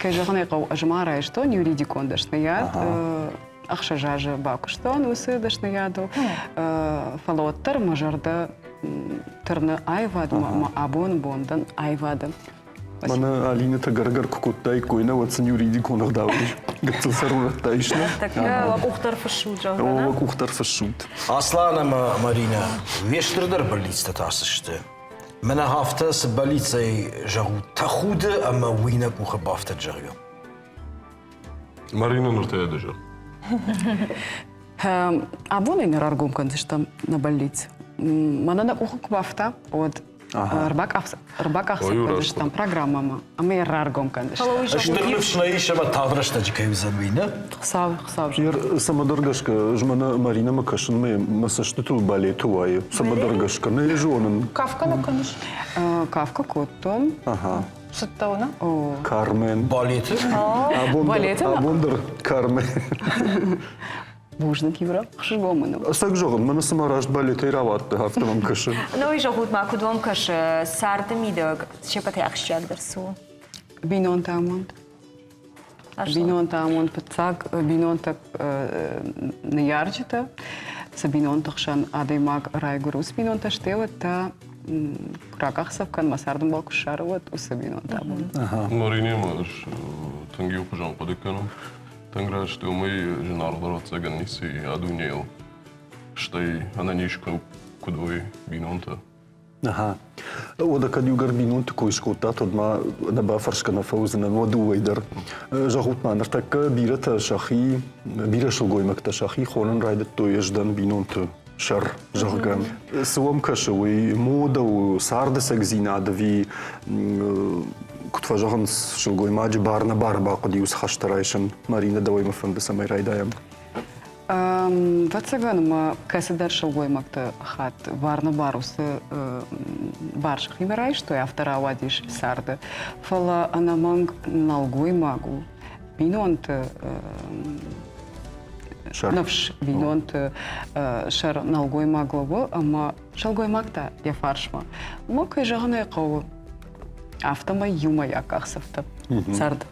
Speaker 12: Кайжаханы қау ажмара что не юридикон дашният. Ахша жажа бакуштон усы дашнияду. Фалоттар мажарда тырны айвад ма абон бондан айвады.
Speaker 6: Мана Алина Тагаргар Кукуттай, Койна, вот юриди конах давиш. Гацел сарураттайшна.
Speaker 8: Так, ухтар фашут,
Speaker 6: О, кухтар фашут.
Speaker 2: Аслана Марина, вештердер болится тасышты. Мене хафта с болицей жару тахуды, а мы уйна куха бафта жарю.
Speaker 11: Марина нуртая даже.
Speaker 12: А вон и нараргум, конечно, на больнице. Мана на уху квафта, вот рыбаках, конечно, там программа, а мы нараргум, конечно.
Speaker 2: Штырнывшна еще вот таврашта джикаевзамина.
Speaker 12: Хсав.
Speaker 6: Ер самодоргашка, жмана Марина Макашин, мы масашту балету вае. Самодоргашка, не жонен.
Speaker 7: Кавка, ну, конечно.
Speaker 12: Кавка, Коттон.
Speaker 6: Ага.
Speaker 7: Что-то она?
Speaker 6: Кармен.
Speaker 2: Балеты.
Speaker 12: Балеты?
Speaker 6: Абондер Кармен.
Speaker 12: Бужна кивра, хшигоману.
Speaker 6: Сак жоган, мана самараш балеты и раватты, хафтамам каши.
Speaker 8: Ну и жогут маку двом каш сарда мидаг, щепат яхщак дерсу.
Speaker 12: Бинон тамонт. Бинон тамонт пацак, бинон так не ярчета. Са бинон тахшан адаймак райгурус бинон таштева та краках савкан масардам балку шароват усабинон тамонт.
Speaker 11: Марине маш танги упажам подеканом. Танград, что мы женардор цыган неси адунейл, что и она нишка кудой бинонта.
Speaker 6: Ага. Ода kad jugar bинонта кой шкота, тодма на бафаршка на фаузена воду вейдер. Жахут манер так бирата шахи, бира шулгой макта шахи, хонен райдет той еждан бинонта. Шар жахган. Суам кашуи мода у сардесек зинадви كنت فاجغن شلقوي ماجي بارنا باربا قد يوس خشترايشن مارينا دوي مفند سمي رايدايم
Speaker 12: واتساغان ما كاسدار شلقوي مكتا خات بارنا باروس барш химерай, что я вторая вадиш сарда. Фала она манг налгой магу. Бинонт навш бинонт шар налгой маглого, ама шалгой магта я фаршма. Мокай жагана кау. Автома юма якахсавта. Сарда.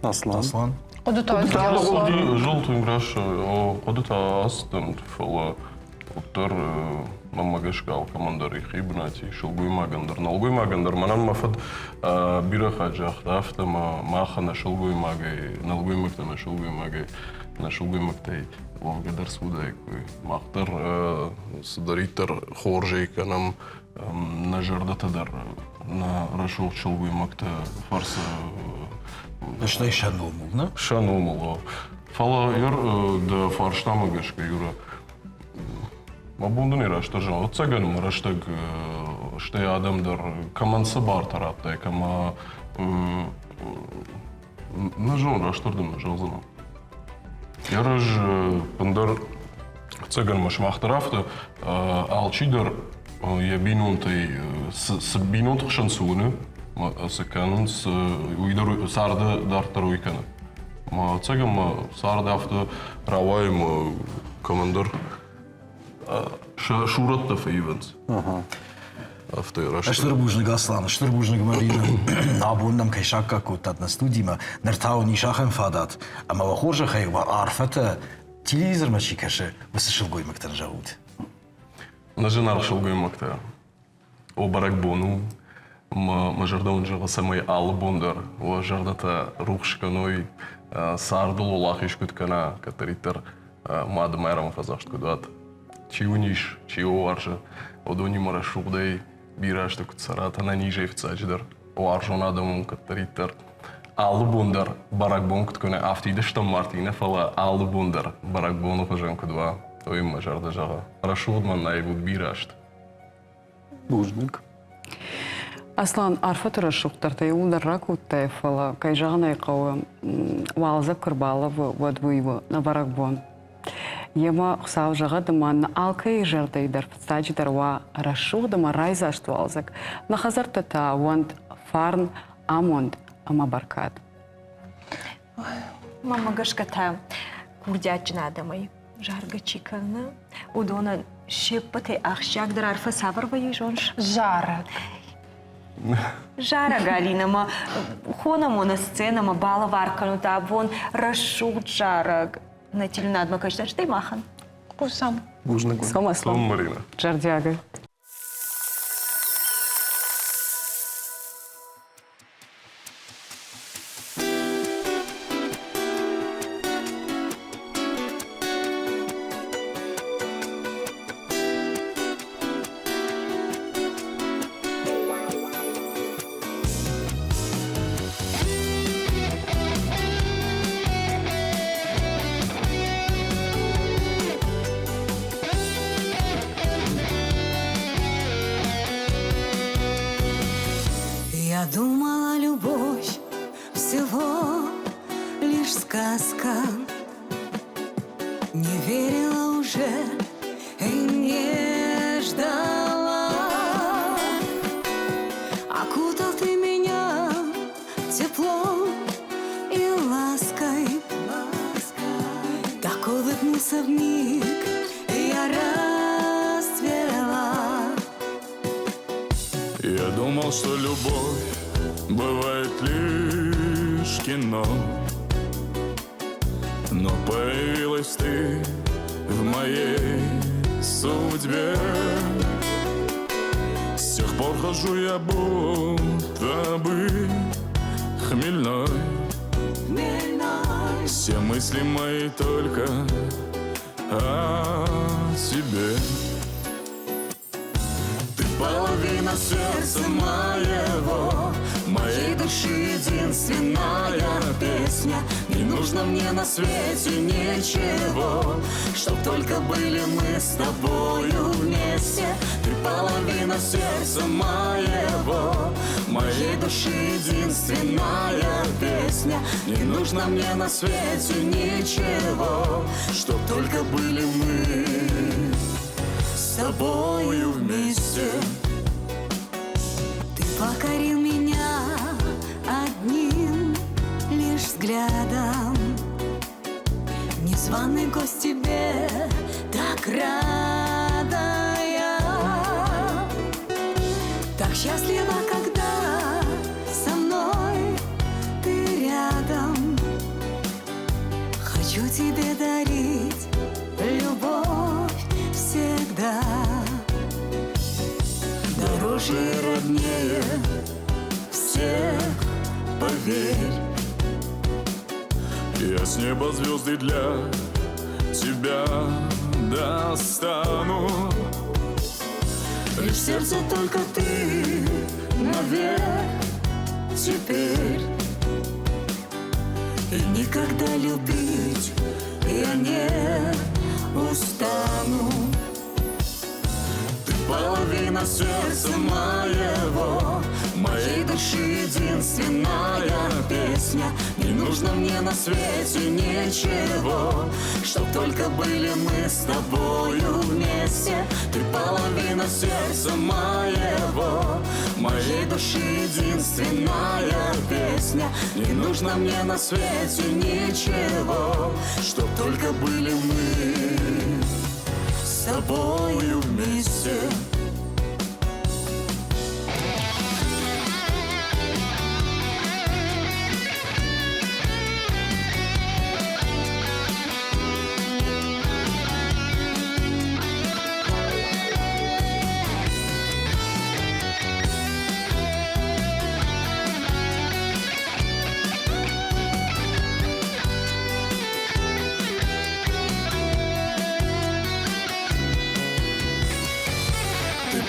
Speaker 6: Аслан.
Speaker 7: Одута
Speaker 11: Желтый граш, одута астент, фала уттар мамагашкал командар хибнати, шулгуй магандар, налгуй магандар, манан мафат бираха жахта автома маха на шулгуй магай, налгуй макта на шулгуй магай, на шулгуй мактай. Волгадар судай, махтар сударитар хоржейка нам на жардатадар на рашул шулгуй макта фарса.
Speaker 2: Что и шанумул, да?
Speaker 11: Шанумул. Фала юр да фаршна магашка юра. Мабундуни рашта жан. От цаган раштаг что я адамдар каманса бартараттай кама на жон раштардым на жолзана. Яраж пандар цаган маш махтарафта алчидар я бинунтай с бинунт шансуны. Секанун с уйдер сарда дартар уйкана. Ма цагам сарда авто раваем командор шуратта фейвенс.
Speaker 6: Ага.
Speaker 11: Авто раш.
Speaker 2: Штырбужник Аслан, штырбужник Марина. Абундам кайшака кутат на студима. Нартау ни шахем фадат. Ама вахоржа хайва арфата телевизор мачикаше. Высшилгой мактан жаут.
Speaker 11: Наженар шилгой макта. Обарак бону. Мажардан жага самай албондар, о жардата рухшканой сардул улахиш куткана, катаритар мад майрам фазашт кудат. Чиуниш, чиуаржа, одони марашугдай бирашта кутсарата на ниже вцачдар. Оаржон адамун катаритар албондар баракбон куткана афтидашта Мартина фала албондар баракбону фажан кудва. Той мажарда жага. Рашудман найбуд бирашт.
Speaker 6: Бужник.
Speaker 12: Аслан арфатыра шуқтартай улдарра куттай фала кайжағанай қауы валзап кырбалы вадвуйвы на баракбон. Ема қсау жаға дыман алкай жардайдар фстачидар ва рашуқ дыма райзашт валзак. На хазар тата ванд фарн амонд ама баркад.
Speaker 8: Мама гашката курдячна адамай жарга чикана удона шеппате ахшак дар арфа саварва ежонш.
Speaker 7: Жарак.
Speaker 8: Жара Галина, ма хона мо на сцена, ма бала варкану та вон рашут жарак. На тельнад ма кажется, что и махан.
Speaker 7: Кусам.
Speaker 6: Бужник.
Speaker 12: Сом Аслан.
Speaker 11: Марина.
Speaker 12: Жардяга.
Speaker 1: сердце вмиг, и я расцвела.
Speaker 16: Я думал, что любовь бывает лишь кино, но появилась ты в моей судьбе. С тех пор хожу я будто бы хмельной. Все мысли мои только о тебе. Ты половина сердца моего, моей души единственная песня. Не нужно мне на свете ничего, чтоб только были мы с тобою вместе. Ты половина сердца моего, моей души единственная песня. Не нужно мне на свете ничего, чтоб только были мы с тобою вместе.
Speaker 1: Ты покорил меня одним лишь взглядом. Незваный гость тебе так рада я. Так счастлива, когда со мной ты рядом. Хочу тебе дарить любовь всегда. Дороже и роднее всех, поверь.
Speaker 16: Я с неба звезды для тебя достану.
Speaker 1: Лишь в сердце только ты навек теперь. И никогда любить я не устану.
Speaker 16: Ты половина сердца моего, моей души единственная песня. Не нужно мне на свете ничего, чтоб только были мы с тобою вместе. Ты половина сердца моего, моей души единственная песня. Не нужно мне на свете ничего, чтоб только были мы с тобою вместе.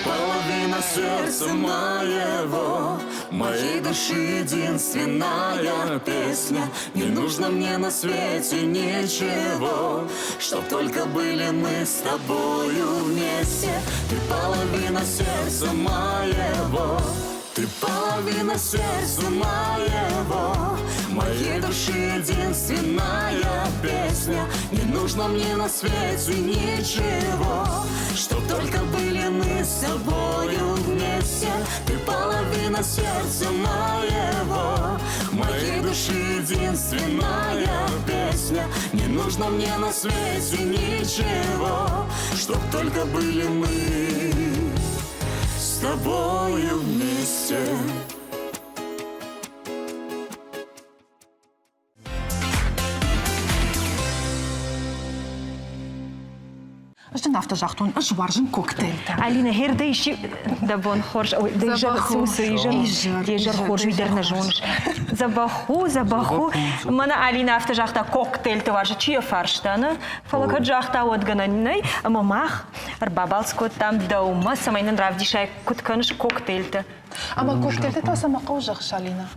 Speaker 16: Половина сердца моего, моей души единственная песня. Не нужно мне на свете ничего, чтоб только были мы с тобою вместе. Ты половина сердца моего, ты половина сердца моего, моей души единственная песня. Не нужно мне на свете ничего, чтоб только были мы с тобою вместе. Ты половина сердца моего, моей души единственная песня. Не нужно мне на свете ничего, чтоб только были мы с тобою вместе.
Speaker 7: Аж нафтажахтун, аж варжин коктейль.
Speaker 8: Алина, херда ищи, да вон хорж, ой, да ижар сусы, ижар хорж, видерна жонш. Забаху. Мана Алина автожахта коктейль, ты варжа чья фарштана? Фалака жахта отгананной, а мамах, арбабалско там дома, самайна нравдишай кутканш коктейль-то.
Speaker 7: Ама коктейль-то та сама кожах, Алина.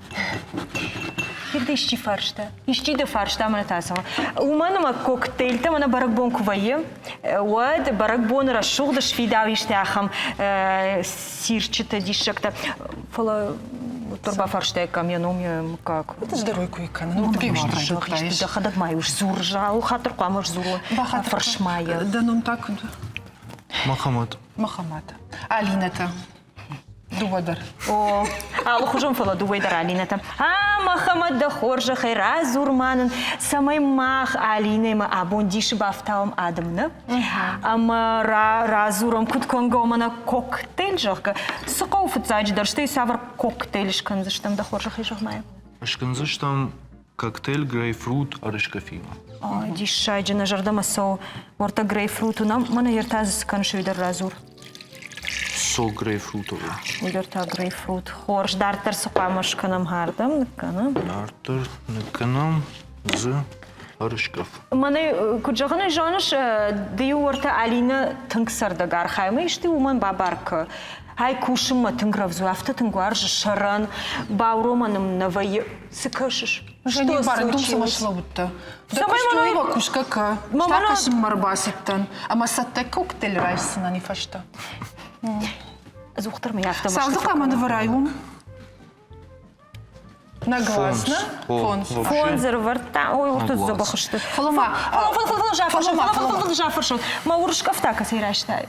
Speaker 8: Херда ищи фаршта. Ищи да фаршта, мана тасама. Уманама коктейль-то, мана баракбонку вае. Вот, баракбон расшух да швидав иштяхам сирчета дишакта. Фала турба фаршта камьяном как.
Speaker 7: Это здоровый куйкан. Ну ты
Speaker 8: можешь да хадак маюш зуржа, ухатр камаш зуру. Фаршмая.
Speaker 7: Да нам так.
Speaker 6: Махамад.
Speaker 7: Махамад. Алина-то. Дуадар.
Speaker 8: О, алы хужым фала дуайдар Алина там. Махамад да хоржа хайра зурманын самай мах Алинайма абон диши бафтаум адамны. Ама разурам кутконгомана коктейль жахка. Сықау футсайдждар, что и савар коктейль шканзыштам да хоржа хайжахмая.
Speaker 13: Шканзыштам коктейль грейпфрут арышкафима.
Speaker 8: Дишайджа на жардама со орта грейпфруту нам мана ертаз каншуйдар разур.
Speaker 13: Сол грейпфрутовый.
Speaker 8: Уйдарта грейпфрут. Хорж дартер сықамаш канам хардам, канам.
Speaker 13: Дартер канам з арышкаф.
Speaker 8: Мана куджағаны жаныш дию орта Алина тыңсарда гархаймы, ішті уман бабарка. Ай кушыма тыңгравзу, авто тыңгуаржы шаран, бауроманым навайы сыкашыш.
Speaker 7: Что случилось? Да что его кушка к? Штакашым марбасыттан. Ама сатте коктейль райсына не фашта.
Speaker 8: Зухтар мы автомат.
Speaker 7: Сазы каманы варайвум. Нагласно.
Speaker 8: Фонзер варта. Ой, вот тут забахышты.
Speaker 7: Фалама.
Speaker 8: Фалама жафыршот. Маурышкаф так асирашта.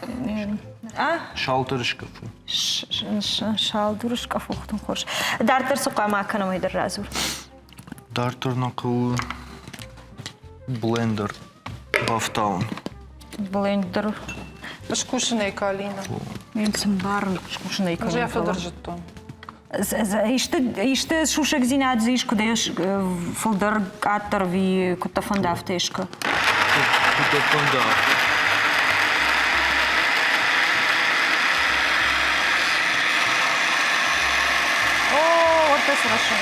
Speaker 13: Шалтырышкаф.
Speaker 8: Шалдырышкаф ухтун хорш. Дартер суқама канам идар разур.
Speaker 13: Дартер нақыл блендер бафтаун.
Speaker 8: Блендер.
Speaker 7: Шкушеная калина.
Speaker 8: Менсим барн шкушеная калина.
Speaker 7: Я федержит то.
Speaker 8: Иште шушек зинат зиш, куда еш фолдер аттер ви кута фандав тешка.
Speaker 13: Кута фандав.
Speaker 8: О, вот это хорошо.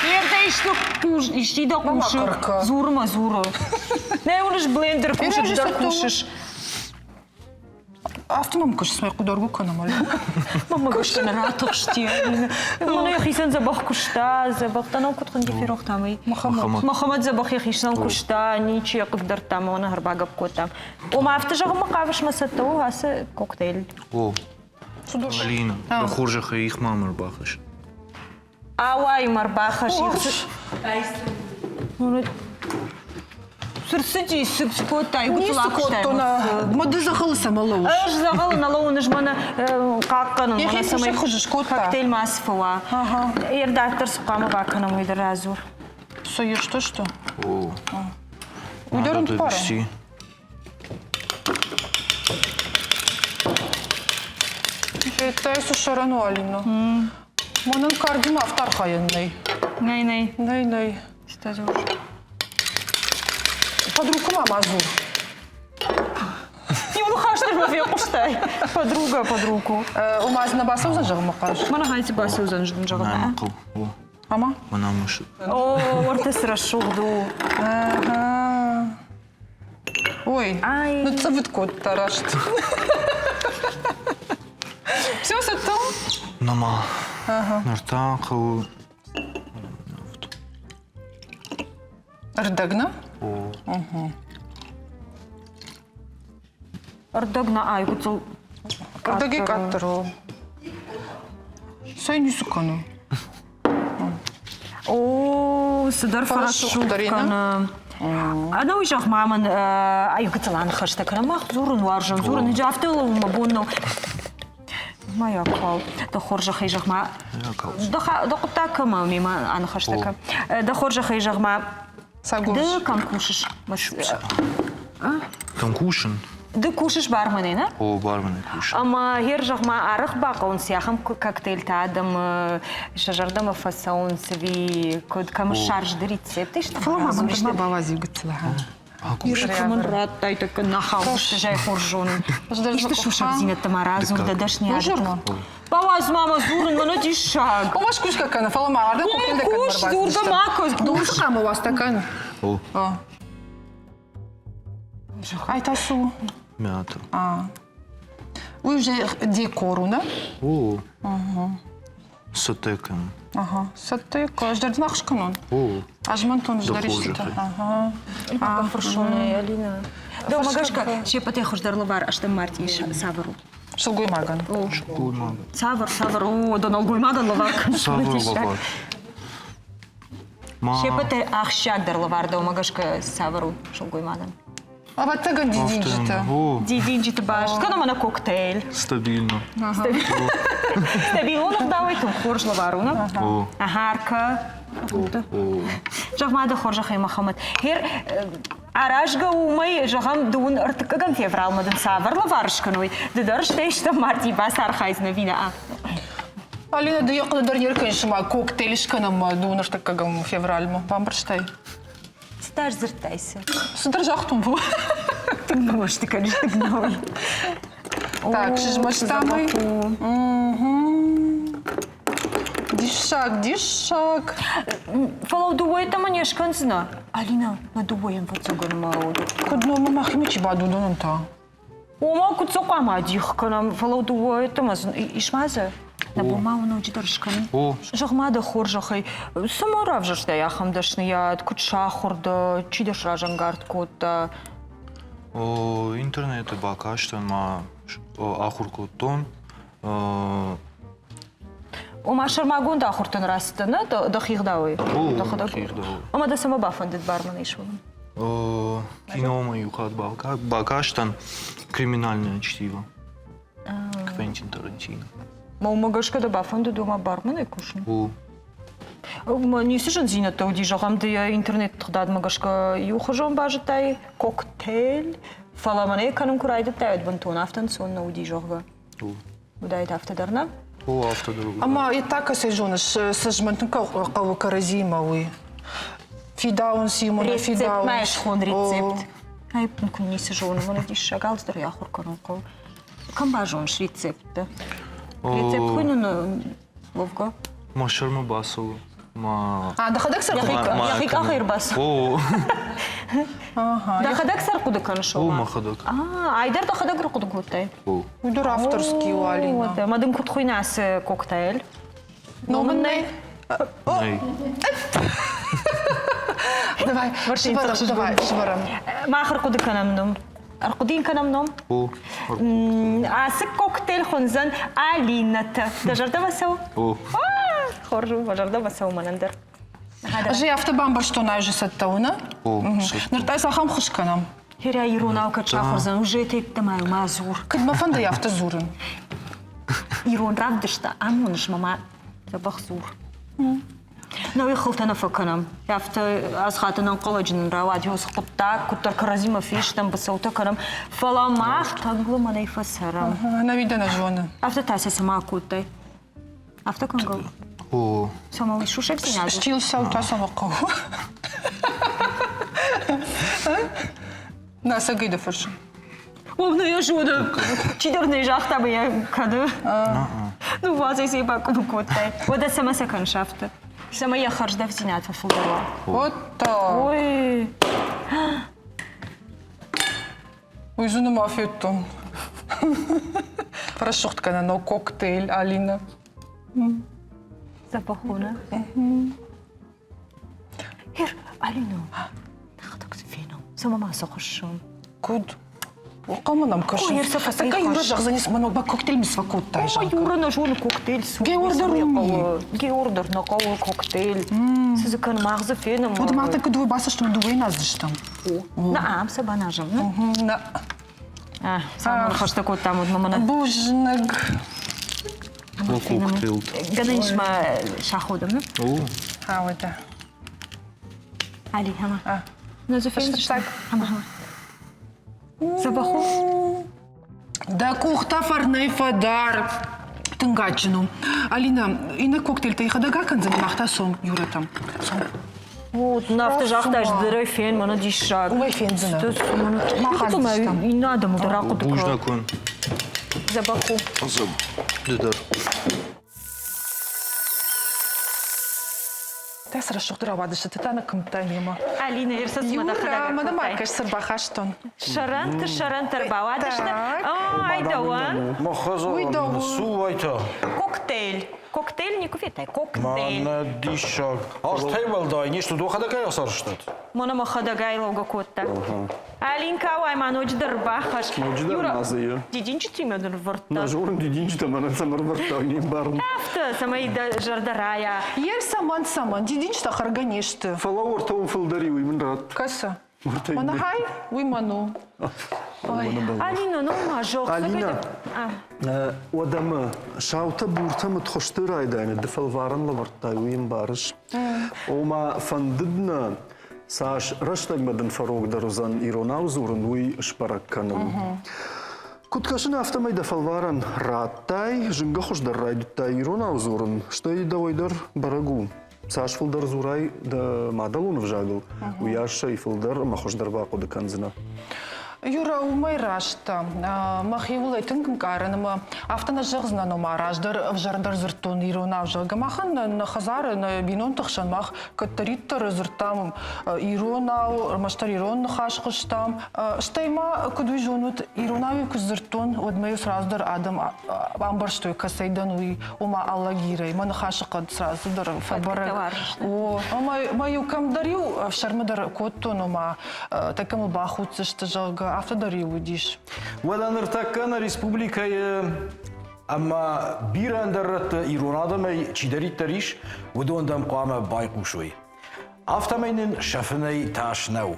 Speaker 8: Ерде ишти да куши. Зурма зуру. Не улиш блендер куши, да кушиш.
Speaker 7: Автомам куши смай кудоргу канам али.
Speaker 8: Мама гошта на ратох шти. Мана я хисан забах кушта, забах танам кутхан дифирох тамай. Махамад забах я хисан кушта, ничи я куддар там, она харбага бкота. Ома автажагу макаваш масату, аса коктейль.
Speaker 13: О, Алина, да хоржаха их мамар бахаш.
Speaker 8: Ауай марбахаш. Сырсыди сыкотай
Speaker 7: гутлакштай. Моды захалы самалоу.
Speaker 8: Аж захалы налоу нажмана каккану.
Speaker 7: Я самай хожиш
Speaker 8: коктейль масфуа. Ердактер сукама бакана мойда разур.
Speaker 7: Соешь что?
Speaker 13: О.
Speaker 7: Ударом пара. Это и сушарану Алина. Монан кардима автар хаянный.
Speaker 8: Най.
Speaker 7: Что за уж? Подруга мама Азур.
Speaker 8: Не улухаштыр бафе куштай. Подругу.
Speaker 7: Умаз на басу зажигма каш.
Speaker 8: Мана хайти басу зажигма.
Speaker 7: Ама?
Speaker 13: Мана мышит.
Speaker 8: О, ортес расшугду.
Speaker 7: Ага. Ой, ну це відкот тарашт. Все сатом?
Speaker 13: Нама. Нартакал.
Speaker 7: Ардагна?
Speaker 13: О.
Speaker 8: Ардагна ай гуцул.
Speaker 7: Ардаги каттеро. Сай не сукану.
Speaker 8: О, сыдар фарашукана. Она уйшах маман ай гуцулан хаштакана мах зурун варжан зурун джафтелу мабунно. Моя кал. Да хоржа хайжахма. Да кутака мама ана хаштака. Да хоржа хайжахма. Да камкушиш.
Speaker 13: Камкушин?
Speaker 8: Да кушиш барманы, на?
Speaker 13: О, барманы кушин.
Speaker 8: Ама хержахма арах бака он сяхам коктейль тадам шажардама фасаун сви код кам шарж да рецепт. Ты что?
Speaker 7: Флама мама бавази гуцлага.
Speaker 8: Иркаман рад тай так нахал что жай хоржон. Что шушак зинет тамаразу да дашни ажма. Баваз мама зурн мана дишаг.
Speaker 7: У вас кушка кана флама арда коктейль да
Speaker 8: куш дурга макос.
Speaker 7: Душа у вас такая.
Speaker 13: О.
Speaker 7: Ай тасу.
Speaker 13: Мята.
Speaker 7: Вы уже декору, да?
Speaker 13: О. Сатекан.
Speaker 7: Сатека. Ждать нахшканон.
Speaker 13: О.
Speaker 7: Ажмантон ждаришта.
Speaker 8: Фаршоне Алина. Да магашка, ще пате хождарловар аж там марти савару.
Speaker 7: Шылгой маган.
Speaker 13: Шылгой маган.
Speaker 8: Савар. О, доналгой маган ловар.
Speaker 13: Савар ловар.
Speaker 8: Ще пате ахшак дарловар да магашка савару шылгой маган.
Speaker 7: А вот так дидинчи-то.
Speaker 8: Дидинчи-то баш. Когда мы на коктейль?
Speaker 13: Стабильно.
Speaker 8: Стабильно давай там хоржла варуна. Агарка. Жахмада хоржа хай Мохаммед. Хер Арашга умай жахам дун артыкаган феврал мадан саварла варшканой. Дыдар штейшта марти басар хайзна вина.
Speaker 7: Алина, да я когда дарнер шма коктейль шканам дунаш так как февральма. Памперштай.
Speaker 8: Стаж зертайся.
Speaker 7: Судржахтум бу.
Speaker 8: Ты можешь, ты, конечно, гной.
Speaker 7: Так, шишмаштамы. Дишак.
Speaker 8: Фалау дуой там анешкан зна. Алина, на дуоем вацуган мауду.
Speaker 7: Кудно мама химичи баду донанта.
Speaker 8: Ома куцока мадих канам фалау дуой там ишмаза. На бумагу ночи даршкан. Жахмада хоржахай. Сама равжашта яхам дашният, куча хорда, чидаш ражангард кота.
Speaker 13: Интернет бакаштан ма ахуркотон.
Speaker 8: Ома шармагун да хуртан растана да хигдауи.
Speaker 13: Да хигдауи.
Speaker 8: Ома да сама бафандит барман ишван.
Speaker 13: Кино юхат бакаштан криминальное чтиво. Квентин Тарантино.
Speaker 8: Ма гашка да бафанду дома барман икушн. Не сижен зинат ауди жагам да интернет тхдад магашка юхажон бажтай коктейль. Фаламане канун курайда тайд бантон афтан сон ауди жага. Удайт автодарна.
Speaker 13: Автодруг.
Speaker 7: Ама и так сежонаш сажмантын кау каразимауи. Фидаун симона фидаун.
Speaker 8: Рецепт маеш хон рецепт. Ай пункун не сежон, мона диш шагал здор яхур канун кау. Кам бажонш рецепт. Рецепт хуйну Вовка.
Speaker 13: Ма шарма басову.
Speaker 7: Да ходак сар
Speaker 8: яхик ахир бас. Да ходак сар куда каншо.
Speaker 13: Ма ходак.
Speaker 8: Айдар да ходак рукуда гутай.
Speaker 7: Уйдур авторский у Алина.
Speaker 8: Мадым кут хуйнас коктейль.
Speaker 7: Номенный. Давай, шварам.
Speaker 8: Махар куда канамном. Аркудин канамном. Асык коктейль хонзан Алината. Дажарда басау. Хоржу, важарда басау манандер.
Speaker 7: Жи автобамбар что найже саттауна? Ныртай сахам хушканам.
Speaker 8: Херя ирон качахорзан уже тек тамай мазур.
Speaker 7: Кыдма фанда яфта зурын.
Speaker 8: Ирон равдышта, амоныш мама забахзур. Но я халтана факанам. Яфта азхатанан колледжин равад юс хутта, кутар каразима фиш там басаута канам. Фаламах таглу манай фасарам.
Speaker 7: Она видана жона.
Speaker 8: Авто тася сама кутай. Авто кангал. Сама лишушек синязу.
Speaker 7: Штил саута сама кау. Наса гайда фарш.
Speaker 8: Обна я жода. Чидерный жахта бы я каду. Ну вот здесь и баку кутай. Вот это сама секаншафта. Сама я харжда в зинят фулдерла.
Speaker 7: Вот так.
Speaker 8: Ой.
Speaker 7: Ой, зуна мафиеттон. Фарашухткана, но коктейль, Алина.
Speaker 8: Запахуна. Хер, Алина. Нахадак фено. Сама маса хошум.
Speaker 7: Куд. Оқаманам кашым. Така юра жағзанес манал ба коктейль мисвакут тай жанка.
Speaker 8: Юра на жоны коктейль. Геордер на кого коктейль. Сызыкан мағзы фено.
Speaker 7: Вот мағта кудуй баса что дуй наздыштам.
Speaker 8: Наам саба нажам.
Speaker 7: На.
Speaker 8: Сама хошта кот там от мамана.
Speaker 7: Божнаг.
Speaker 13: Коктейл.
Speaker 8: Гаданишма шаходом, не?
Speaker 7: Вот да.
Speaker 8: Али, хама. Назофен так. Хама. Забаху.
Speaker 7: Да кухта фарнай фадар. Тынгачину. Алина, и на коктейль-то и хадага канзан махта сом, Юра там.
Speaker 8: Вот, нафта жахташ дыры фен, мана дишак.
Speaker 7: Ой, фен зина.
Speaker 8: Махаздыштам. И надо му дыраку дыка.
Speaker 13: Буждакон.
Speaker 8: Забаху.
Speaker 13: Дыдар.
Speaker 7: Та срашух дыравадышы, ты тана кымтанема.
Speaker 8: Алина, ерсас мада хадага.
Speaker 7: Юра, мада маркаш сырбахаштон.
Speaker 8: Шарантыр бавадышты. Айдауан.
Speaker 2: Махаза, су айта.
Speaker 8: Коктейль. Коктейль не куфетай, коктейль.
Speaker 2: Мана дишак. Аш тейбал дай, ништо до хадагай асарштат.
Speaker 8: Мона махадагай лого котта. Алинка, ай маноч дырбахаш.
Speaker 6: Юра,
Speaker 8: дидинчи тимедер варта.
Speaker 6: На журн дидинчи там она самар варта, не барн.
Speaker 8: Афта, самай жардарая.
Speaker 7: Ер саман, дидинч та харганешты.
Speaker 6: Фалаур таун фалдари, уймен рад.
Speaker 7: Каса. Мана хай, уй ману.
Speaker 8: Алина, ну ма жоқ.
Speaker 6: Алина, odamı şavta burtamı txoştıraydı, defalvaran lavartay uyum barış. Oma fandidna saş raştagmadan farogda rozan ironav zurun uy şparakkanım. Kutkaşın aftamay defalvaran rattay, jınga xoşdarraydutay ironav zurun, ştay davaydar baragu. Saş fıldar zuray da madalun vjagıl, uyaşa ifıldar ma xoşdarbaqo da kanzina.
Speaker 7: Юра, умай рашта. Махиулай тынгым караныма. Автона жығзна нома раждар, вжардар зыртон ирона вжага. Махан на хазары, на бинон тахшан мах, каттариттар зыртам иронау, маштар ирон хашқыштам. Штайма кудуй жонут иронави куз зыртон, одмаю сраздар адам амбарштой касайдан уй ума алла гирай. Мана хашықад сраздар фабарак. Маю камдарю шармадар котто нома такамы бахуцышты жага. Автодари удиш.
Speaker 2: Wadanır takkana Respublika'yı ama bir andarrat ironadamay çideritteriş udondam qama baykuşoy. Aftamaynin şafınay taşnav.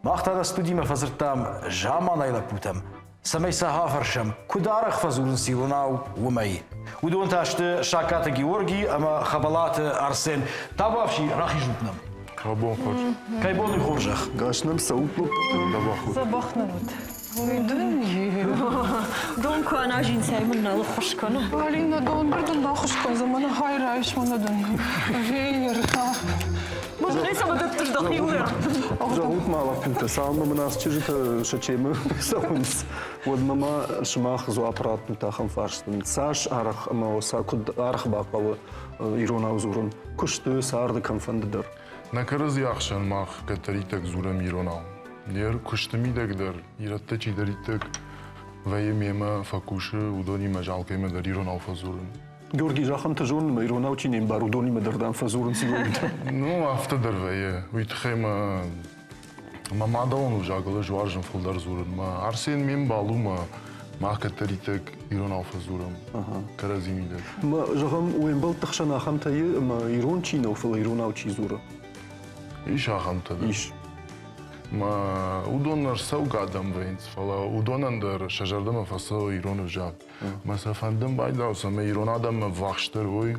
Speaker 2: Maqtada studima fazırtam jamanayla putam. Samay sahafarşam kudaraq fazurun silonav umay. Udon taştı şakatı Georgi ama xabalatı Arsen tabavşi rahijutnam.
Speaker 11: Кабон хоч.
Speaker 2: Кайбоны хоржах.
Speaker 6: Гашнам саутлу дабаху.
Speaker 7: Забахнут. Уйдun
Speaker 8: Donku ana jinsel mınnalı hoş konu.
Speaker 7: Alina don birden daha hoş konu zamanı hayır ayış manadın. Hayır ha.
Speaker 8: Neyse ama döktürdük yıllar.
Speaker 6: Жагут мала пинта, салма нас чижита шачемы саунс. Вот мама шмах зо аппаратны тахам фарштын. Саш арах ама оса куд арах бақавы ирона узурун. Кушты сарды камфандыдар.
Speaker 11: Накарыз яхшан мах катаритак зурам иронау. Дер куштамидагдер, иратта чидаритак ваемема факуши удони мажалкема дар иронау фазурун.
Speaker 6: Георги жахам тажон ма иронау чинем бар удони ма дардан фазурун сигурит.
Speaker 11: Ну афта дар вае, уйтхема мамадон ужагала жуаржан фулдар зурун ма Арсен мем балума мах катаритак иронау фазурам. Каразимидак.
Speaker 6: Ма жахам уембал тахшана хам тайы ма ирон чинау фул иронау чизура.
Speaker 11: Иш ахамтада.
Speaker 6: Иш.
Speaker 11: Ма удонар сау гадам вейнц, фала удонандар шажардама фасау ирону жаб. Ма сафандам байдау саме иронадам вахштар ой,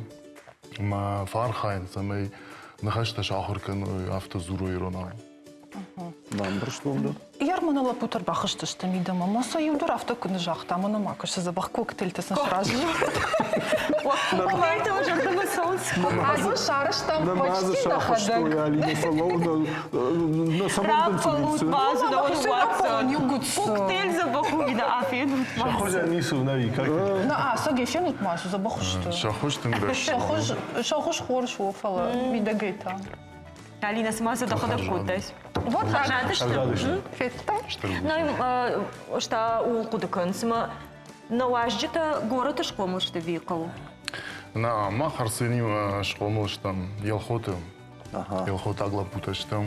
Speaker 11: ма фархайн саме нахашташ ахыркан ой афта зуру иронау.
Speaker 6: Ламбарштонда.
Speaker 7: Ярмана лапутар бахышты штамидама. Маса юдур авто күні жақта. Мана макаш забах коктейлтесін шыражы.
Speaker 8: Это уже было солнце.
Speaker 7: Азы шарыштам почти доходок.
Speaker 8: Рапалут базу на улице. Коктейль забаху гида афен утмасы.
Speaker 6: Шахожа нису нави как?
Speaker 7: На саге фен утмасы забахышты.
Speaker 11: Шахош тынграш.
Speaker 7: Шахош хорш уфала. Видагейта.
Speaker 8: Алина смаза дохода кутась.
Speaker 7: Вот так.
Speaker 8: Фетта. Ну, что у кудакансма на важджита город и школу что викал.
Speaker 11: На махарсеним школу штам елхоты. Елхота глапута штам.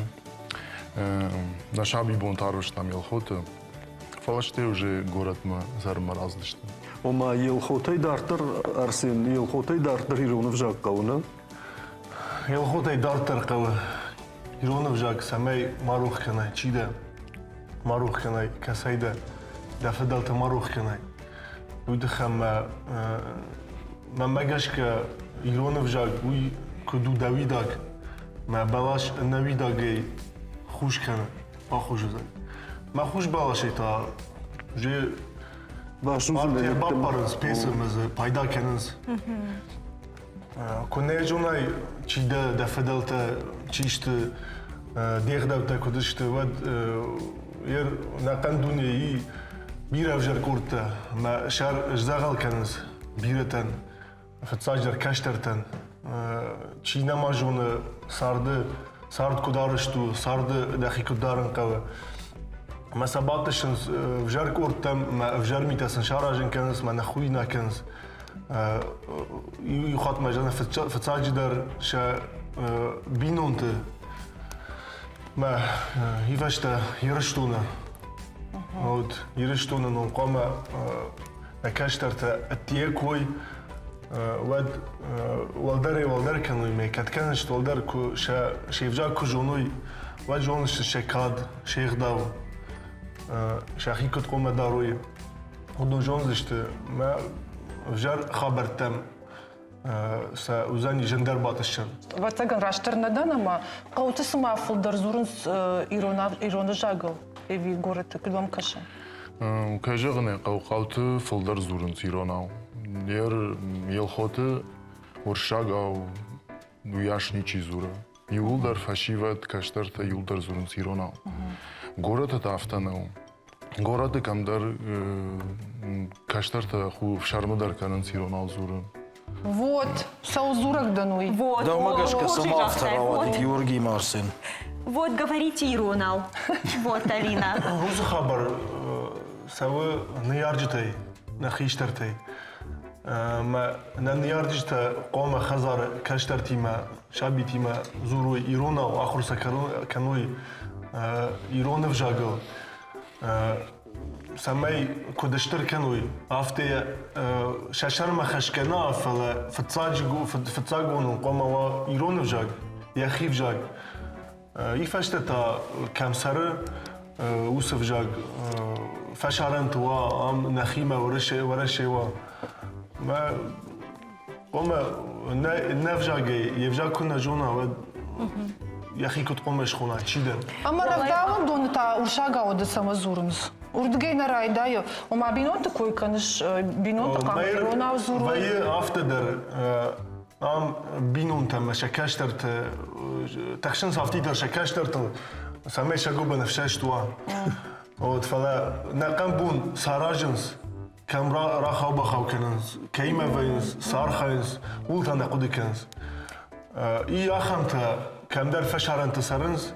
Speaker 11: На шаби бонтару штам елхоты. Фалаште уже город мы зарма раздышты.
Speaker 6: Ома елхотай дартар Арсен елхотай дартар иронов жак кауна.
Speaker 17: Елхотай дартар кау иронов жак самай марух канай чида. Марух канай касайда. Дафадалта марух канай. Удхам ما مگش که ایران وجاگ وی کدو دویداگ ما بالاش نویداگی خوش کنه با خوش زد ما خوش بالاشی تا جه آرتی باپارنز پیسمز پیدا کننز کنه جونای چی دفدلت چیشت دیگ داوتا کدشت ود یر نقن دنیایی بیر افجر کرده ما شهر اجزاغل کننز بیرتن فتساجر کشترتن چی نماجون سارد کدارشتو سارد دخی کدارن قوه ما سباتشن فجار کورتم ما فجار میتاسن شاراجن کنز ما نخوی نکنز یخوات ما جانا فتساجر شا بینونت ما هیفشتا یرشتونه یرشتونه نقامه نکشترت اتیکوی ود والدر كانوا ما كانش والدر كو شيفجا كو جونوي وجونش شكاد شيخ داو شاخي كنت قوم داروي ودون جونزشت ما فجر خبر تم وزاني جندر باتشن
Speaker 7: Вацаган раштырнадан ама қаутысыма фылдар зурынс ироны жагыл эви город күлбам каша.
Speaker 16: Кажыгыны қауқауты фылдар зурын сиронау. Ер елхоты уршагау уяшничи зура. Юлдар фашиват каштарта юлдар зурын сиронау. Город это автонау. Город камдар каштарта ху шармудар канан сиронау зурын.
Speaker 7: Вот, саузурак дануй.
Speaker 8: Вот.
Speaker 2: Да, магашка сама
Speaker 8: Вот.
Speaker 2: автора, Георгий Марсин.
Speaker 8: Вот, говорите, Иронал. Вот, Алина.
Speaker 17: روز خبر سوى نيارجتي نخيشترتي ما نيارجتا قوم خزار كاشترتي ما شابيتي ما زورو إيرونا وآخر سكانوي إيرون في جاغل سمي كودشتر كانوي أفتي شاشر ما خشكنا فلا فتساجون قوم إيرون في جاغ يخيف جاغ يفشتتا كم سر وصف جاغ فشارنت وا ام نخيمه ورشه وا ما قوم نفجاغ يفجا كنا جونا و يا اخي كنت قوم شخونا تشيدن
Speaker 7: Ама равдаван дон та уршага оды сама зурынс. Урдгей на райдаю. Ома бинон такой каныш бинон такам ирона зуру.
Speaker 17: وهي افتدر ام بينون تم شكاشترت تخشن صافتي در شكاشترت سمي شغو بنفشاش توا ود فلا نقم بون ساراجنس كم راخو بخو كنز كيما فينس سارخينس ولتا نقود كنز اي اخمت كم در فشارن تسرنس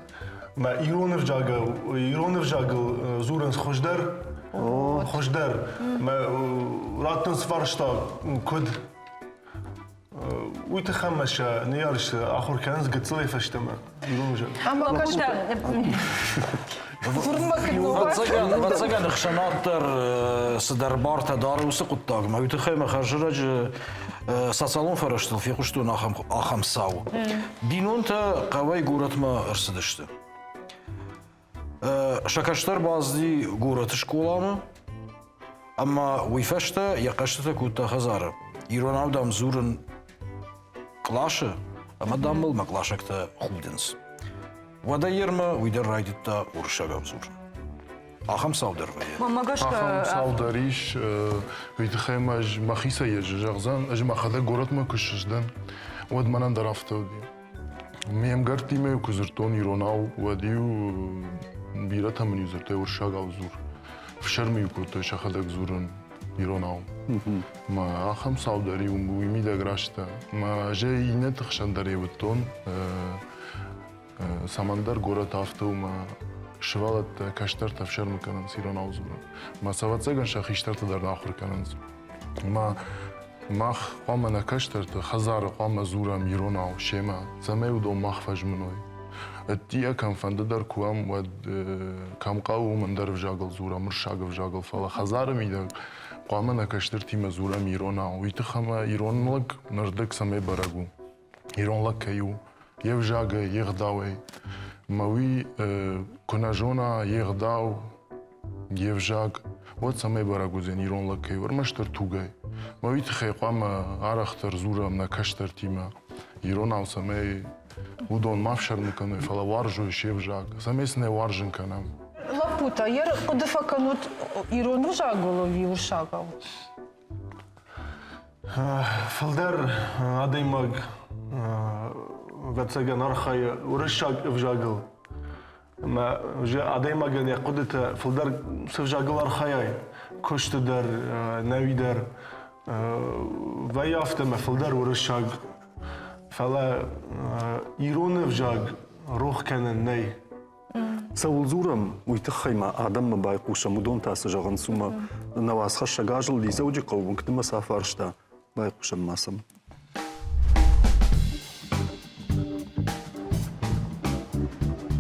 Speaker 17: ما ايرون فجاغل زورنس خوشدر ما راتنس فرشتا كد ويتخمش نيارش اخر كنز قد صلي فشتما يقولون جا
Speaker 7: Ама каш
Speaker 2: Вацаган خشناتر سدربار تدار وسقطاق ما يتخيم خرجرج ساسالون فرشتل في خشتون اخم ساو بينون تا قوي قورت ما ارسدشت شكاشتر بازدي قورت شكولامه اما ويفشتا يقشتا كوتا خزاره يروناو دام زورن كلاشه اما دامل ما كلاشكتا خودنس ودا يرما ويدر رايدتا ورشاغام زورن اخم ساودر ويا
Speaker 8: Мама
Speaker 16: Ахам саудариш витхем аж махиса ежжагзан аж махада город ма кушждан вад манан дарафтоди мем гартиме кузуртон иронау вадиу бирата манизурте уршагав зур фшарми куто шахадак зурун иронау ма ахам саудари умида грашта ма же инет хшандаре втон самандар город автома شوالت کشتر تفشر میکنن سیران آوزورن ما سواد زگن شخیشتر در آخر کنن ما قام نکشتر خزار قام زورم ایران آو شما زمین دو مخ فجمنوی اتیا کم فنده در کوام و کم قاو من در وجاگل زورم مرشاگ وجاگل فلا خزار میده قام نکشتر تیم زورم ایران آو ویتخم ایران لگ نردک سمی برگو ایران لگ کیو یه وجاگه یه غداوی موي كنا جونا يغداو يفجاق وات سمي براغوزين يرون لكي ورمشتر توغاي موي تخي قام عرختر زورا من كشتر تيما يرون او سمي ودون مافشر مكانو فلا وارجو يفجاق سمي سنه وارجن كانام
Speaker 7: Лапута, ер кодефа канут ирону жаголо ви уршагал.
Speaker 17: فلدر اديماغ واتساغن ارخاي ورشاق فجاغل ما جا اديماغن يقدت فلدر سفجاغل ارخاي كشت در نوي در ويافت ما فلدر ورشاق فلا ايرون فجاغ روح كان ني
Speaker 6: سوال زورم ويتخيما آدم ما بايقوشا مدون تاسا جاغن سوما نواس خشا غاجل دي زوجي قوم كتما سافرشتا بايقوشا ماسم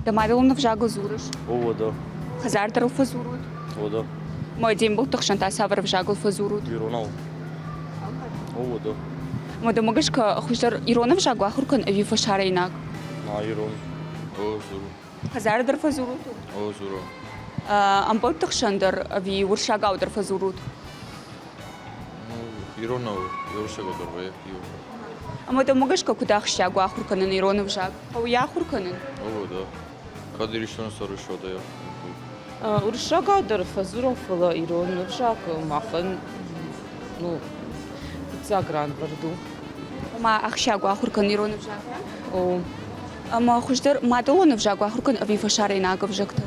Speaker 9: دماوي في جاغل زورش
Speaker 18: هو ده
Speaker 9: خزار درو فزورود
Speaker 18: هو ده
Speaker 9: ما ديم بوتخ شنتا سافر في جاغل فزورود
Speaker 18: يروناو هو ده
Speaker 9: ما دمجش كخشدر يرون في جاغل آخر كان أبي فشاريناك
Speaker 18: ما يرون هو زورو
Speaker 9: Хазар дар фазурут.
Speaker 18: О, зуро.
Speaker 9: Амбот тахшандер ави уршагау дар фазурут.
Speaker 18: Иронау, Иоршего дорве.
Speaker 9: Ама да могашка куда хшагу ахурканын Иронов жаг. Ау я ахурканын.
Speaker 18: О, да. Кадиришон сорушо да я.
Speaker 10: Уршага дар фазуров фала Иронов жаг махан ну загран варду.
Speaker 9: Ама ахшагу ахуркан Иронов жаг. О. Ама хуждар мадолонов жаг ахуркан ави фашары нагов жагта.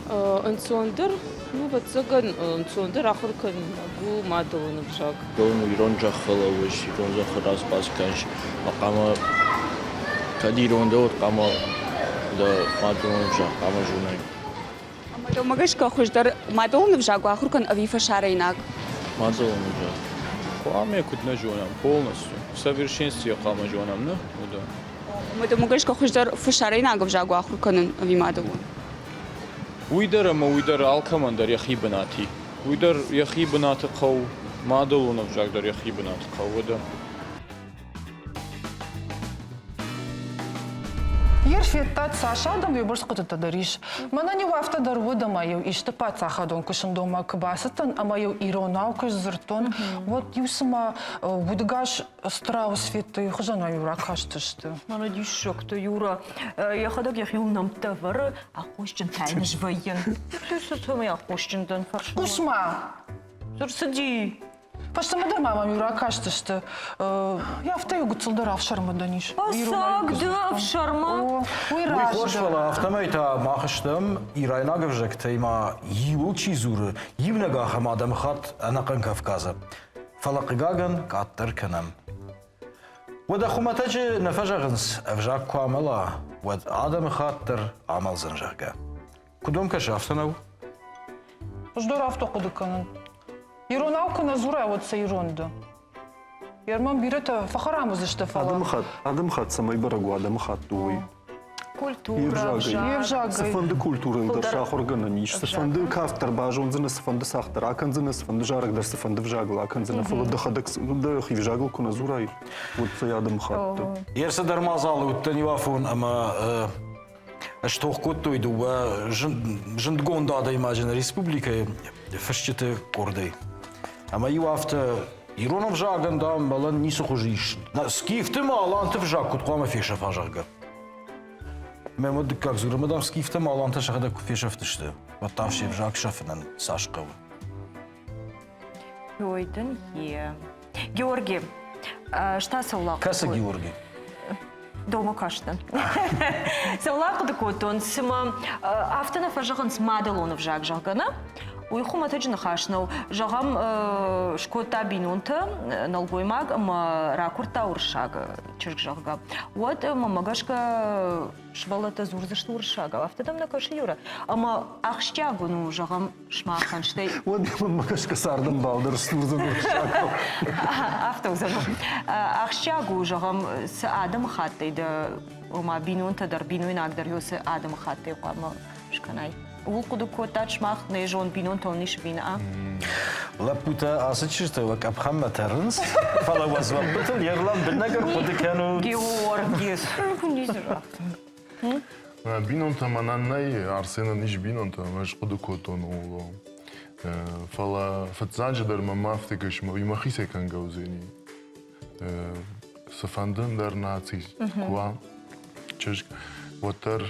Speaker 10: Анцондер ну вот цаган анцондер ахуркан гу мадолонов жаг.
Speaker 18: Гон Ирон жахала веш Ирон жахрас пасканш. Ама Кадирон да ама да мадон жах ама жунай.
Speaker 9: Ама да могашка хуждар мадолонов жаг ахуркан ави фашары наг.
Speaker 18: Мадон жах. Аме кудна жунам полностью. В совершенстве ама жунам, да? Да.
Speaker 9: Ама да могашка хуждар фашары нагов жаг ахурканын ави мадолон.
Speaker 18: Уйдар ама уйдар алкамандар яхибанати. Уйдар яхибанати қау мадолонов жагдар яхибанати қау да.
Speaker 7: Ерфеттат Сашадам юбырс кутыта дариш. Мана не вафта дарвуда маю иште пат сахадон кушын дома кбасатан, ама ю иронау куш зыртон. Вот юсыма будгаш страус фетты хужана юра каштышты.
Speaker 8: Мана дишок-то Юра. Я ходок я хил нам тавар, а хущен тайнш воен. Ты что я хущен дан фарш.
Speaker 7: Кушма.
Speaker 8: Сади.
Speaker 7: Пашта мадар мама юра каштышты. Я в таю гуцылдар авшарма даниш.
Speaker 8: Асагда авшарма.
Speaker 7: Ой
Speaker 2: Рошвала автомейта махштам ирайнагов жектейма юл чизуры ювнага хамадам хат анакан Кавказа. Фалакигаган каттер канам. ودا خمتاجي نفجغنس افجاك كاملا ود آدم خاطر عمل زنجاقا كدوم كشافتنو؟
Speaker 7: Ждор авто кудыканын. Иронау кына зура вот са иронда. Ярман бирета фахарамыз иште фала.
Speaker 6: Адам хат самай барагу, адам хат туй.
Speaker 7: Культура, жагай.
Speaker 6: Сафанды культуры да шахоргана ниш. Сафанды кафтар бажа, он зына сафанды сахтар, акан зына сафанды жарак, дар сафанды вжагла, акан зына фала дахадак да хивжагл куна зурай. Вот са адам хат.
Speaker 2: Ерсе дармазал уттани вафун ама штох котту иду жындгон дада имажина республика фашчите кордей. Ама юафта Иронов жаган дам балан нису хужиш. Скифты малан ты вжаг куткама феша фажага. Мемо дикак зурамадам скифты малан ты шахада феша фтышты. Вот там все вжаг шафинан Сашкова.
Speaker 8: Йойден е. Георгий, что саулак?
Speaker 2: Каса Георгий.
Speaker 8: Дома каштан. Саулак дакотон сима автона фажаган смадалонов жаг жагана. Уйху матаджина хашнау жагам шкота бинунта налгоймаг ма ракурта уршага чирк жага. Вот мамагашка швалата зурзашты уршага. Автодам на каши юра. Ама ахштягу ну жагам шмаханштай.
Speaker 6: Вот мамагашка сардам балдар стурзан уршага.
Speaker 8: Автозану. Ахштягу жагам с адам хаттай да ма бинунта дар бинуинаг дар юс адам хаттай қама шканай. Улкуду котач мах не жон бинон тониш бина.
Speaker 2: Лапута асычышты вак абхамма тарынс. Фала вазвабытыл ерлан бинагар подыкану.
Speaker 8: Георгиес.
Speaker 16: Бинонта мананнай Арсена ниш бинонта маш куду котон уло. Фала фатзанжа дар мамафтекаш ма имахисе кангаузени. Сафандын дар наци куа. Чешк вотар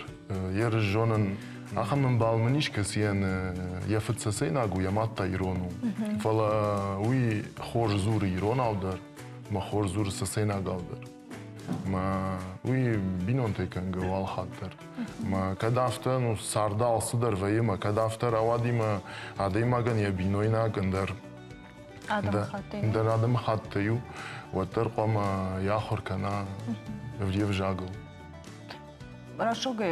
Speaker 16: ер жонан Ахамын балманиш касиян яфтсасей нагу яматта Ирону. Фала уи хор зур Ирон аудар, ма хор зур сасей нагаудар. Ма уи бинон теканга валхаттар. Ма кадафта ну сардал судар ваема кадафта равадима адаймаган я биной наган дар. Дар адам хаттаю. Ватар қама яхор кана в жагл.
Speaker 8: Рашуга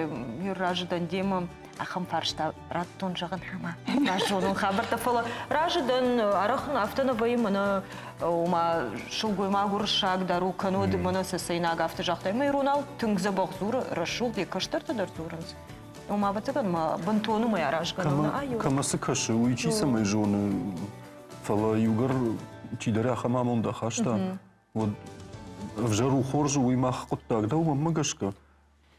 Speaker 8: юраждан дема ахам фаршта раттон жаган хама. Рашудун хабарта фала раждан арахн автона ваймана ума шулгойма гуршаг дару канод мана сесейнаг авто жахтай мейрунал тыңгза бахзур рашул де каштарта дар зуранс. Ума батаган ма бантону ма рашган аю.
Speaker 6: Камасы кашы уичи самай жоны фала югар чидара хамамон да хашта. Вот в жару хоржу уймах коттак да ума магашка.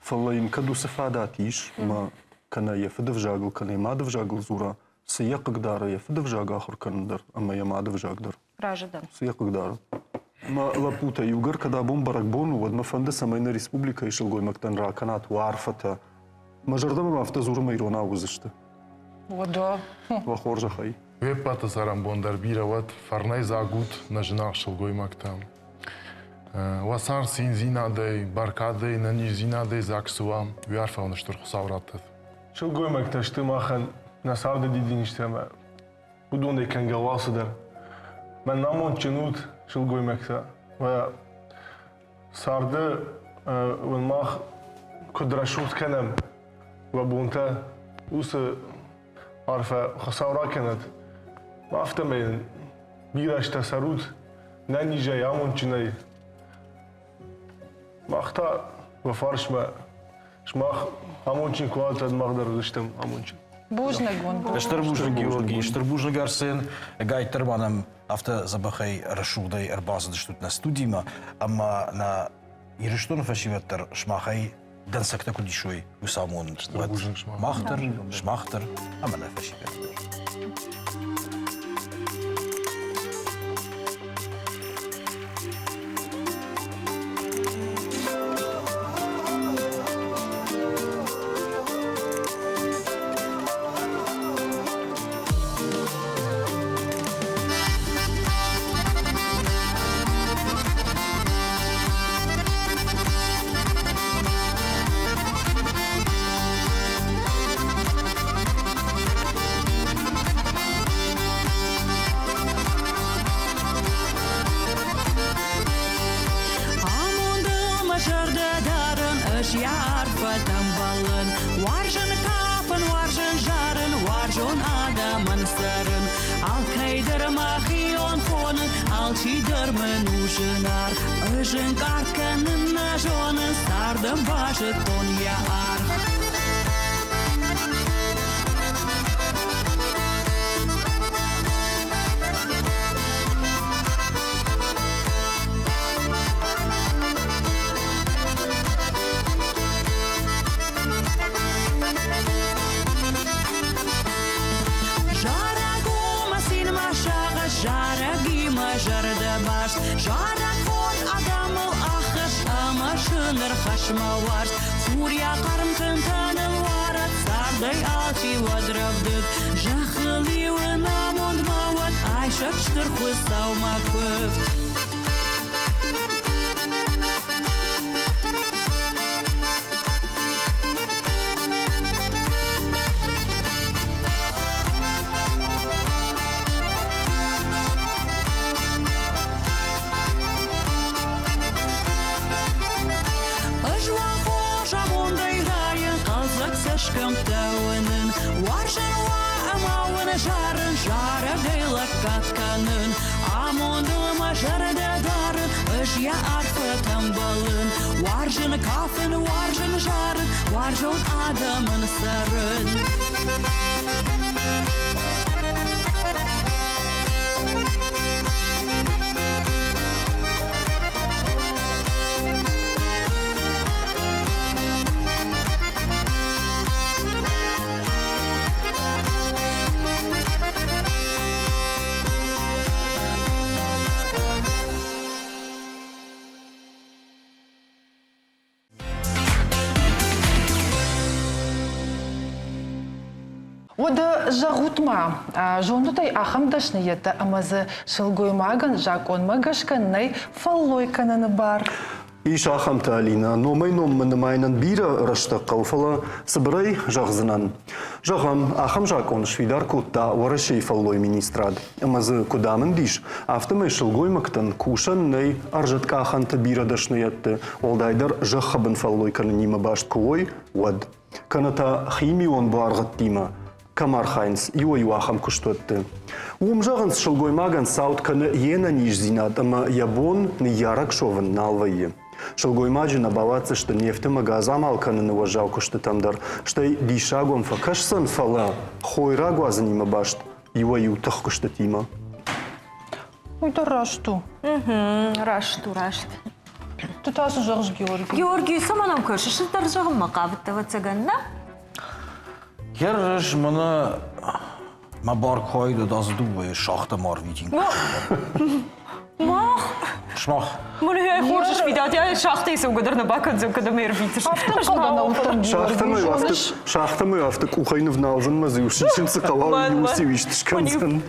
Speaker 6: فالله يمكدو سفاداتيش ما كان يفدف جاغل كان يمادف جاغل زورا سيق قدارة يفدف جاغ آخر كندر أما يمادف جاغدر
Speaker 8: Граждан.
Speaker 6: سيق قدارة ما لابوتا يوغر كدا بوم برقبون ود ما فند سمينا ريسبوبليكا يشلغوي مكتن راكنات وعرفتا ما جردم ما افتزور ما يرونا وزشته
Speaker 7: ودا
Speaker 6: وخورجة خي
Speaker 16: Вепата зарам бондар бирават фарнай загут на жнах шылгой мактам. Васар син зинадей, баркадей, на ниш зинадей заксуам, вярфа он штур хусавратат.
Speaker 17: شلگوی مکتشتی ماخن نسارد دیدین اشتما بدون دیکن جواز در من نامون چنود شلگوی مکتا و سارده و ماخ کدرشوت کنم و بونتا اوس عارفه خسارا کند و افتمین بیرش تسرود ننیجه یامون چنی ماختا و فارش ما شماخ همونچین کوالت مقدر داشتم همونچین.
Speaker 7: بوجنا جون.
Speaker 2: Штърбужна Георги, Штърбужна Гарсен, гай търбанам авто забахай разшугдай арбаза дъщут на студима, ама на ирыштон фашиваттар шмахай дансакта кудишой усамон. Махтар, шмахтар, ама на фашиваттар.
Speaker 7: وده جغوتما جوندوتاي أخم دشنيته أمازه شلغوي ماغن جاكون ماغش كنني فالوي كنن بار
Speaker 6: إيش أخم تالينا نومي نوم من ماينن بيرا رشتق قوفلا سبري جغزنان جغم أخم جاكون شفيدار كوتا ورشي فالوي مينيستراد أمازه كدامن ديش أفتمي شلغوي مكتن كوشن ني أرجت كاخن تبيرا دشنيته والدايدر جخبن فالوي كننيما باشت كوي ود كانتا خيميون بارغت تيما Камар Хайнс, Иоахам куштотты. Умжаган с шелгой маган саут кана ена ниш зинат, ама ябон не ярак шован на алвае. Шелгой маджи набаваться, что нефты магазам алкана на уважалку, что там дар, что и дишагом факашсан фала, хойра глазанима башт, Иоаю тахку что тима.
Speaker 7: Ой, да рашту.
Speaker 8: Рашту.
Speaker 7: Тутасу жағыш Георгий.
Speaker 8: Георгий, саманам көрші шыдар жағым мақабытты ватсаганна?
Speaker 2: Керж мана ма бар койда дазду шахта марвитинг.
Speaker 8: Мах?
Speaker 2: Шмах.
Speaker 8: Мұны я қоршыш видят, я шахта есі ұғыдырны бақыдзым, когда мэр витиш.
Speaker 6: Шахта мы авто кухайны вналзан мазы, шишинцы қалау юси виштишканзан.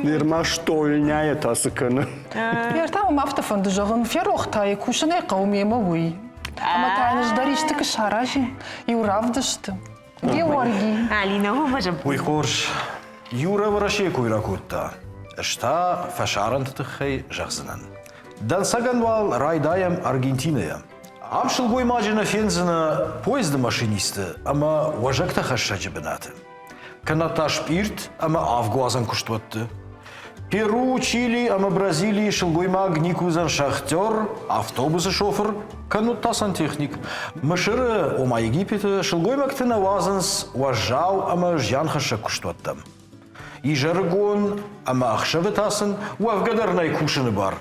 Speaker 6: Нерма штольняя тасыканы.
Speaker 7: Ертам автофонды жағын ферохтай, кушанай қаумема уй. Ама тайныш дариштікі шаражи, юравдышты. Георгий.
Speaker 8: Алина, можем.
Speaker 2: Ой, Хорш, Юра вараши куйракутта. Шта фашарантыхай жақсынан. Дан саганвал райдаям Аргентиная. Амшыл гоймажина фензина поезда машинисты, ама важакта хашаджи бенаты. Каната шпирт, ама авгуазан куштватты. Перу, Чили, ама Бразилии шылгоймаг никузан шахтер, автобусы шофер, канутта сантехник. Машыры ома Египеты шылгоймаг ты навазанс важау, ама жьянхаша куштваттам. И жаргон, ама ахшавытасын, уавгадарнай кушаны бар.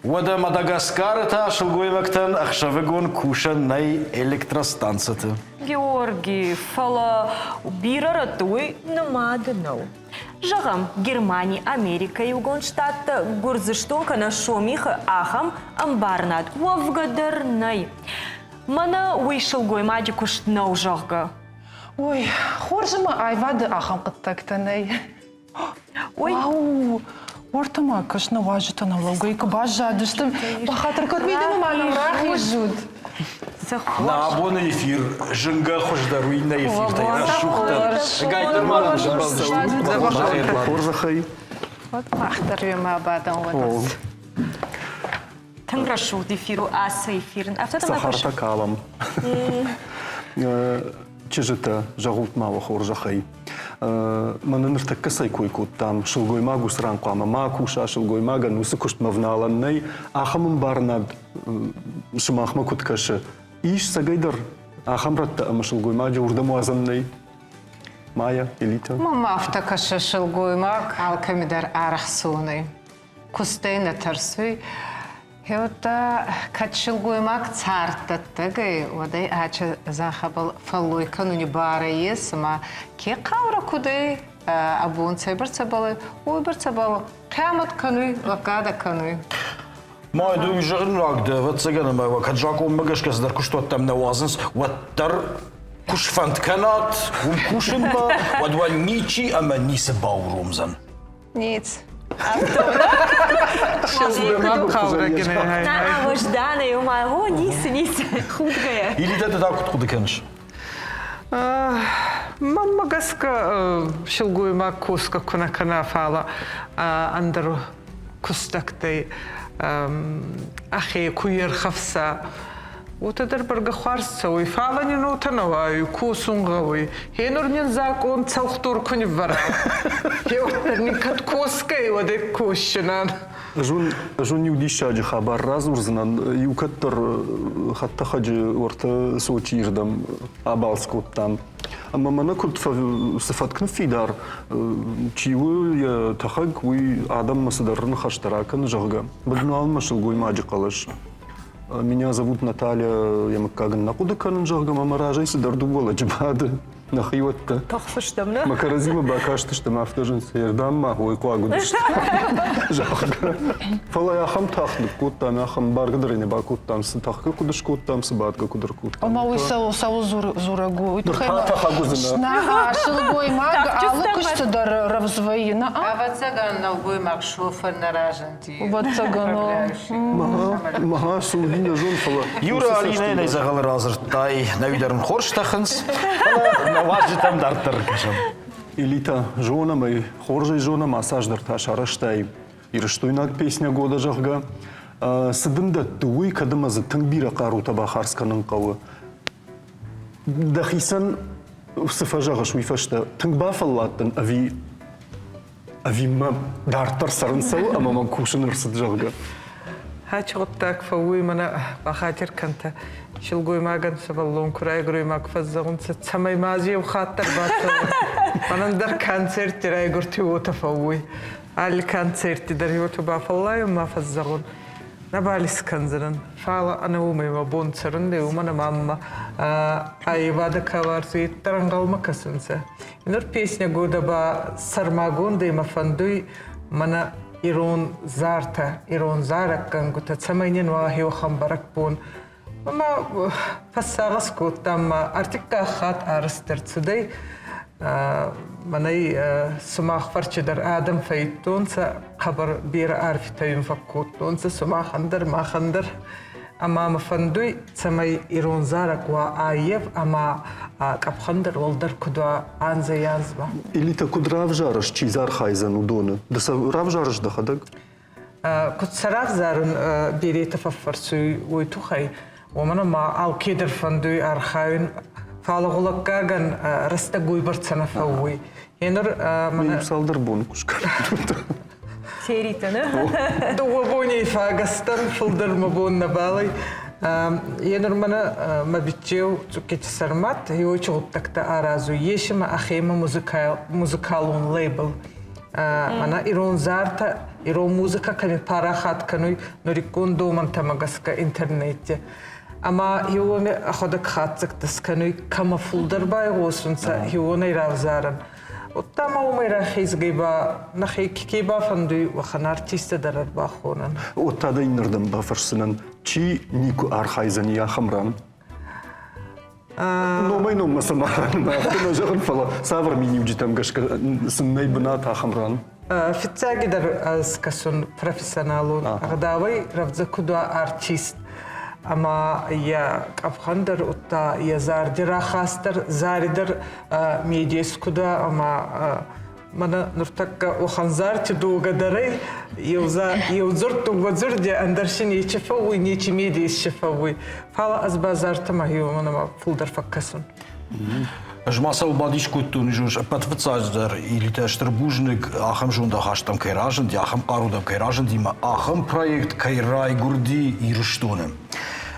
Speaker 2: Уада Мадагаскарыта шылгоймагтан ахшавыгон кушанай электростанцияты.
Speaker 8: Георгий, фала бирарatuй намадынау. Жағам Германия, Америка, Югон штатта гурзыштонка на шомиха ахам амбарнат. Уавгадарнай. Мана уйшыл гоймади куштнау жағга.
Speaker 7: Ой, хоржыма айвады ахам қыттактанай. Ой. Ау, ортама кышны важытан алаугайка бажадыштым. Бахатыр көтмейді маманым рах ежуд.
Speaker 2: На абоны эфир, жынга хождаруй на эфир, тайра шухта. Гайтер малан жынбалды.
Speaker 6: Хоржахай.
Speaker 14: Вот махтар юма абадан вот.
Speaker 8: Танграшу эфиру аса эфирин.
Speaker 6: Сахарта калам. Чижыта жағултмауы хоржахай. Манынырта кысай койкут там шылгоймагу сранку ама куша шылгоймага нусы куштмавналаннай ахамын барнад шымахма куткашы. Иш сагайдар ахамратта ама шылгоймаджа урдамуазаннай. Майя, Элита.
Speaker 14: Мама автокашы шылгоймаг алкамидар арахсуны. Кустейна тарсуй. Хеота качылгоймак цартаттыгы, одай ача захабал фаллойка нуни бара есма, ке қавра кудай абуын цайбарцабалы, ой барцабалы, қамат кануй, вакада кануй.
Speaker 2: Майду жығын рагды, ватсаганы майва, каджаку мыгашка садар куштуаттам навазынс, ваттар кушфант канат, кушынба, вадва ничи, ама нисы баурумзан.
Speaker 14: Ниц.
Speaker 8: На авождана и умагу нисы худгая.
Speaker 2: Или ты так откуда кенш?
Speaker 19: Мама гаска шилгуйма куска кунакана фала андару кустактай ахи куер хавса. وتقدر برجع خارج سوي فعلا ينوتنا ويكوسون غوي هنورنين زاكون تسوختور كوني برا يوترني كت كوسكي ودك كوشنان
Speaker 6: جون يوديشاجي خبر رازورزنان يوكتر حتى خاجي ورتا سوتي يردم أبالسكوت تام أما ما نكنت صفات كن في دار تشيو يا تخاج وي آدم مصدرن خشتراكن جهجا بدنا المشلقوي ما أجي قلش Меня зовут Наталья, я макаган накуда канан жагам амаражай сидарду бола джбады нахиотта.
Speaker 8: Тахсыштам, да?
Speaker 6: Макаразима бакашты что мафтажин сердам махой куагудышты. Жага. Фала я хам тахны куттам, я хам баргадрыне бакуттам, тахка кудыш куттам, сыбатка кудыр куттам.
Speaker 7: Ама уй сау зурагу.
Speaker 6: Шнага
Speaker 7: шылгой маг, алы куштыдар равзвоина.
Speaker 14: Аватсаган налгой маг шофер наражанти.
Speaker 7: Ватсагано.
Speaker 6: Маха сулгиня жон фала.
Speaker 2: Юра Алина не загал разр, тай навидерн хорштаханс. Важно там дартер, кажем.
Speaker 6: Элита жона мой, хоржей жона массаж дарта шараштай. И раштуйнак песня года жахга. Сыдында туй кадымазы тыңбира қару табахарсканын қауы. Дахисан сыфажаға шуйфашта тыңба фаллаттын ави ма дартар сарынсау, ама ма кушын ырсыд жахга.
Speaker 19: هاتشغطاك فوي منا بخاطر كنت شلقوي ما قد سبلون كراي قروي ما كفزغون تسمي مازي وخاطر بات منا ندر كانسيرتي راي قرتي وتفوي على الكانسيرتي دري وتبا فالله وما فزغون نباليس كنزرن فعلا أنا ومي مبون سرن لي ومنا ماما أي بعد كوارسي ترنقل مكسنسة نور بيسني جودا با سرماغون دي مفندوي منا إيرون زارتا إيرون زارك كان قلت تسمينين واهي وخمبرك بون وما فساغس كوتام أرتكا خات أرستر تسدي مني سماخ فرش در آدم فيتون خبر بير عارف تيم فكوتون سماخ خندر ما خندر أما مفندوي سمي إيرون زارك وآيف أما كاب خندر والدر كدوا عنزي يانزبا
Speaker 6: Или та куд рав жараш, чи зар хайзан удоны? Да са рав жараш да хадак?
Speaker 19: كنت سراف زارن بيري تففرسوي ويتوخي ومنا ما أو كيدر فندوي أرخاين فالغلق كاغن رستقوي برتسنا فوي ينر
Speaker 6: من يبسال دربون كشكا
Speaker 8: سيريتنا
Speaker 19: دو بوني فاغستن فلدر مبون نبالي ينر منا ما بيتشيو تسوكيت سرمات يوچ غبتكتا أرازو يشما أخيما موزيكالون ليبل منا إيرون زارتا إيرون موزيكا كمي باراخات كانوي نوريكون دومن تماغسكا إنترنت أما هيومي أخدك خاتك تسكنوي كما فلدر باي غوسنسا هيومي رافزارن وطاما ومي راخيز جيبا نخي كيبا فندوي وخن ارتيست درر باخونن
Speaker 6: وطادا ينردم بافرسنن چي نيكو أرخايزن يا خمران؟ نومي نوم مسماران ما أفتنا جغن فلا سافر ميني وجيتم قشكا سنني بناتها خمران
Speaker 19: في التاقي در از كسون بروفيسيونالون أغداوي رفضا كدوا ارتيست أما يا أفخندر وتا يا زاردرا خاستر زاردر ميديس كدا أما منا نرتك وخنزار تدو قدري يوزرت وزردي أندرشين يشفوي نيجي ميديس شفوي فلا أزبازارت ما هي منا ما فلدر فكسون
Speaker 2: Жмаса убадиш кутун жуш патвцаздер или таштрбужник ахам жунда хаштам кайражен ди ахам qarudam kайражен дима ахам проект кайрай гурди ирштоне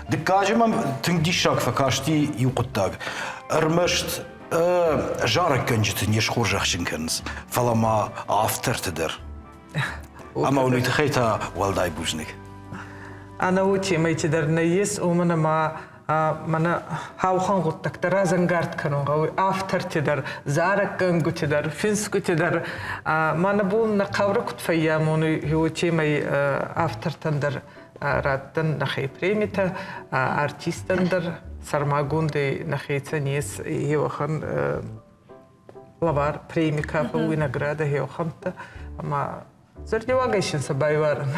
Speaker 2: дикажемам тингдишак факашти юqtag ermisht жарак кенжит не шхуржахшинкенс фалама афтертедер ама унит хейта walday bujnik
Speaker 19: أنا وتي ما يتدر نيس ومنا ما منا هاو خانغوت تكترا زنجارت كانوا غوي آفتر تدر زارك كنغو تدر فينسكو تدر ما نبول نقاورك تفياموني هو تي ماي آفتر تندر راتن نخي بريميتا ارتيستندر سرماغون دي نخي تنيس هيو خان لبار بريميكا فوي نغرادا هيو خانتا اما زردي واغيشن سبايوارن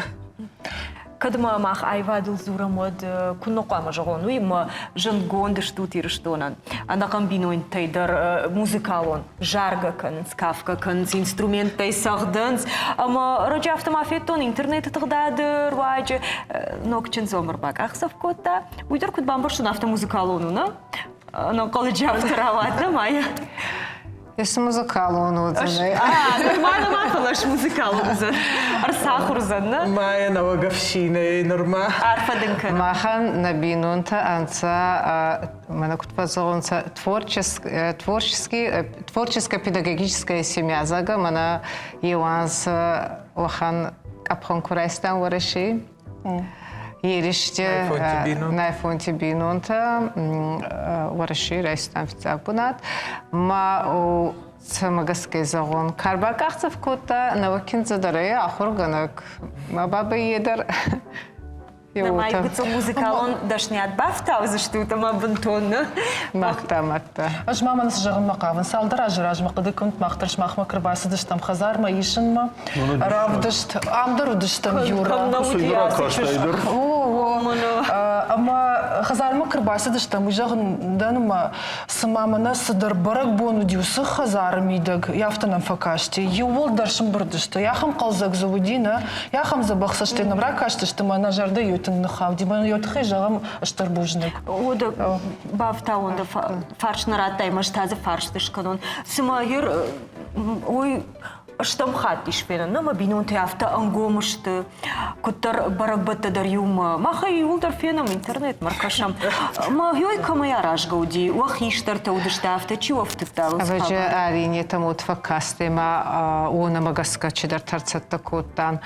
Speaker 8: كدما ماخ ايفادل زورا مود كنو قام جغون وي ما جن гонд штут ирштонан анда комбиноин тайдер музыкалон жарга кан скафка кан инструмент тай сахденс ама роджа автомафеттон интернет тагдадыр ваҗ нокчен зомер бак ахсавкота уйдер куд бамбоштон автомузыкалону на колледжа автораватна мая
Speaker 7: Если музыкалон удзаны.
Speaker 8: Нормально махалаш музыкалон удзаны. Арсахур удзаны.
Speaker 19: Майя наваговщина, норма.
Speaker 8: Арфадынка.
Speaker 7: Махан набинунта анца, мана кутпазолонца творческая педагогическая семья зага, мана Иванс Охан Капхон Курайстан вараши. Ериште на фонте бинунта вараши райстан фицабунат ма самагаскай загон карбакахцев кота навакинца дарая ахурганак ма баба едер
Speaker 8: Май гуцо музыкалон дашнят бафтау за что-то мабантонно.
Speaker 7: Макта. Аж мама нас жагын макавын салдыр ажыраж мақыды күнт мақтырш мақма кырбасы дыштам хазар ма ишын ма равдышт амдыр дыштам юра. Ама хазар ма кырбасы дыштам жагын даныма сымамына сыдыр барак бону дюсы хазар мидыг яфтанам факашти ювол даршым бырдышты яхам қалзак завудина яхам забахсашты намрак каштышты мана жарды нахав, диман йотхи жагам штарбужник.
Speaker 8: Ода бафтаунда фарш наратай маштазе фарш тышканон. Симайыр ой штам хат ишпенен, нама бинун те авто ангомышты. Куттар баракбатта дар юма. Маха юлдар фенам интернет маркашам. Ма йой камая рашгауди. Уахиштар та удышта авто чи офтыктал.
Speaker 7: Аваджа арине там утфакасте ма она магаска чидар тарцатта коттан.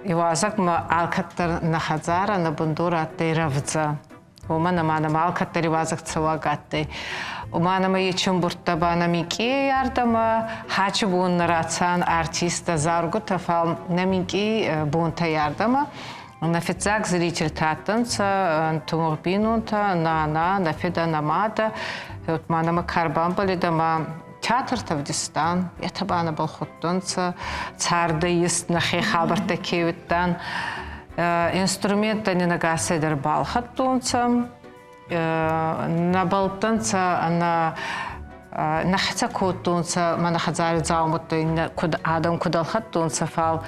Speaker 19: يوازك ما عالكتر نخزارة نبندورة تيرفزا وما عالكتر يوازك تسواقاتي وما نما يتشم برتبا نميكي ياردما حاچ بون نراتسان ارتيستا زارغو تفال نميكي بونتا ياردما نفيتزاك زريتر تاتنца тумурбинунта нана нафида намада ما نما карбан болидама театр Тавдистан, ятабана балхуттунца, царда есть нахи хабарта кевиттан, инструмента не нагаседер балхаттунца, на балтанца на нахца коттунца, манахазари заумутта, адам кудалхаттунца фал,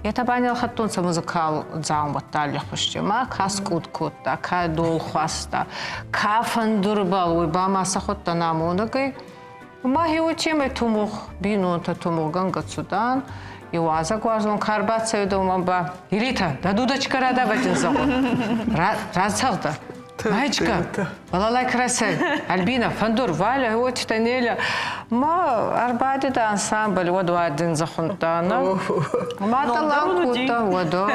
Speaker 19: ятабани алхаттунца музыкал заумутта лихпуштима, каскут кутта, кадул хваста, кафандурбал, уйбама сахутта намунагай, ما هي تيمة تومخ بينو تتومغان قصدان يوازا قوازون كاربات سيدو منبا يريتا دا دودочка рада байтинзаго разсагда Маечка, балалай красай, Альбина, Фандур, Валя, вот Танеля, ма арбади да ансамбль, воду один захунтана, ма таланкута, воду,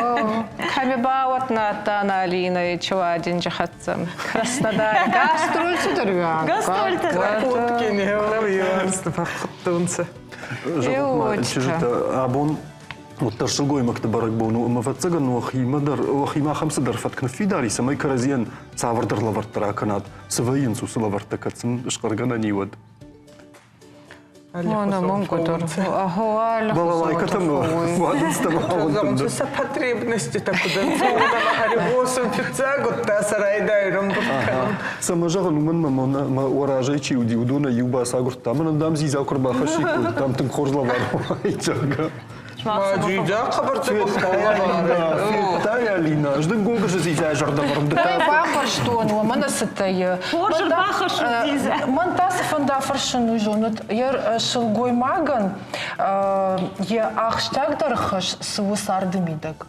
Speaker 19: камеба вот Натана, Алина и чего один джахатцам, Краснодар, гастрольцы дорвян.
Speaker 8: Гастрольцы
Speaker 19: дорвян.
Speaker 8: Путки не
Speaker 19: говорила, стопахтунцы.
Speaker 6: Абон вот торшилгой макта баракбону, мафацаган вахима хамсадар фаткна фидари, самай каразиен цавардар лавартара канат, саваин сусалавартакатсен шкаргана нивад.
Speaker 19: Она монгудор, ахуаль.
Speaker 6: Балалайкатам, вадинстам.
Speaker 19: Со потребности так куда-то. Арибосом фицагут та сарайдайром.
Speaker 6: Самажаган уман ма уражайчи удиудуна юба сагурт там дам зиза курбахашику там тем хорзлавар.
Speaker 19: Маджида хабарты бахтая.
Speaker 6: Тая Алина, ждем гога же зиза жардаварм.
Speaker 7: Тай бахар что ну мана сатая.
Speaker 8: Хоржер бахар что зиза.
Speaker 7: Мантас фанда фаршину жонут. Яр шилгой маган я ахштагдар хаш сувусардымидак.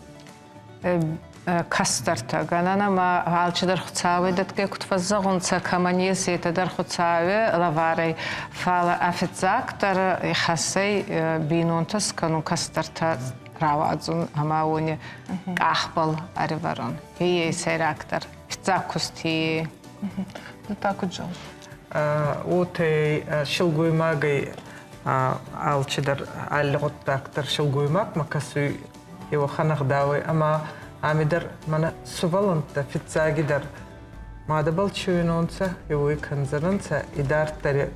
Speaker 19: Кастарта ганана ма алчдар хуцавы датке кутфазагунца каманьес етадар хуцавы лаварай фала афицактар хасей бинунтас кану кастарта равадзун амауни ахбал ариварон ей серактар фицакусти
Speaker 7: так уджал
Speaker 19: отэй шилгуй магай алчдар алготтактар шилгуй маг макасу его ханагдавы ама Амидар мана суваланта фицагидар мадабал чуйнонца его канзаранца идар таре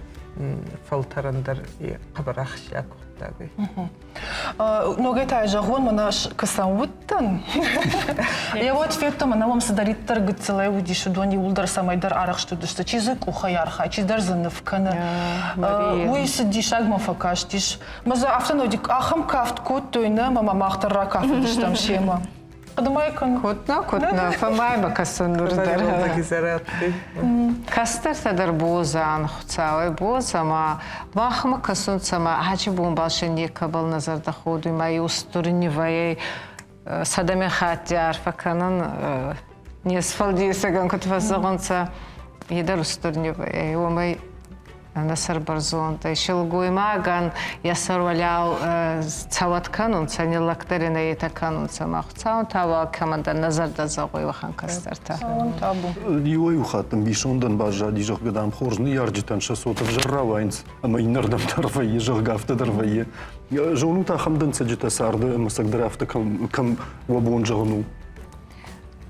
Speaker 19: фалтарандар и кабарахшак таби.
Speaker 7: Ногайта жагон мана касауттан. Я вот фетто мана вам садарит таргыт целая удишу дони улдар самайдар арах что дышта чизык ухаярха чиздар занывкана. Уй сидишаг мафакаш диш. Маза автонодик ахам кафт кот тойна мама махтар кафт дыштам шема.
Speaker 19: Котна, фамайма касанурдар. Кастар тадар бозан хуцавай бозама махма касунцама хачи бун балшен екабал назарда ходу май устурнивай садаме хатяр факанан не сфалдисаган котфазагонца едар устурнивай омай Насар барзон, та шилгуй маган, я сорвалял цават канун, цани лактарина и та канун самах. Цаун тава команда назарда загой вахан кастарта.
Speaker 7: Цаун табу.
Speaker 6: Юй ухатам бишондан бажа дижах гадам хорзны ярджитан шасотов жарравайнс, ама инардам тарвае жахгафта дарвае. Жону та хамдан саджита сарды, масагдрафта кам вабон жагну.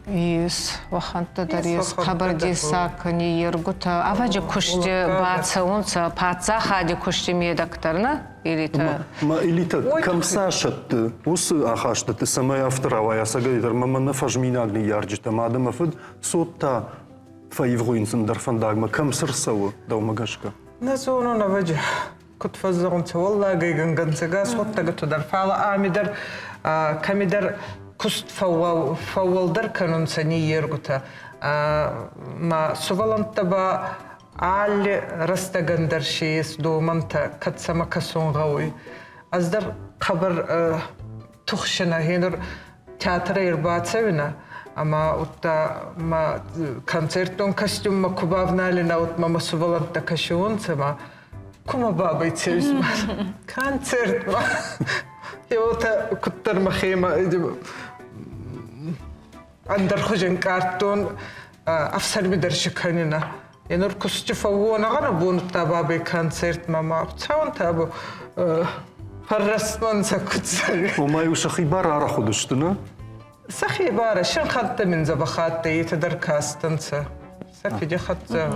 Speaker 19: Ис ваханта дарис хабардисак не ергута аваджи куште бацаунца паца хади куште медактарна илита
Speaker 6: ма илита камсашат ус ахашта ты самая авторовая сагайдар мама нафажминагни ярджита мадам афд сотта фаивруинсен дарфандагма камсарсау даумагашка
Speaker 19: назону наваджи кутфаззаунца والله гайганганцага сотта гату дарфала амидар камидар كست فوالدر كانون سني يرغوتا ما سوالن تبا عال رستغندر شيس دو منتا كتسما كسون غوي ازدر خبر تخشنا هنر تياتر يرباتسونا اما اوتا ما концертон костюм ما كوبافنا لنا اوت ما سوالن تكشون سما كوما بابا يتسوس концерт ما يوتا كتر مخيمة андер хожен картон афсар ми дершиканина енор кустифавона гана бун табабе концерт мама цаун табу فرستن سكوت
Speaker 6: وما يوشخي برا راح خدشتنا
Speaker 19: سخي بارا شن خدت من زبخات يتدر كاستنسا سخي جي خدت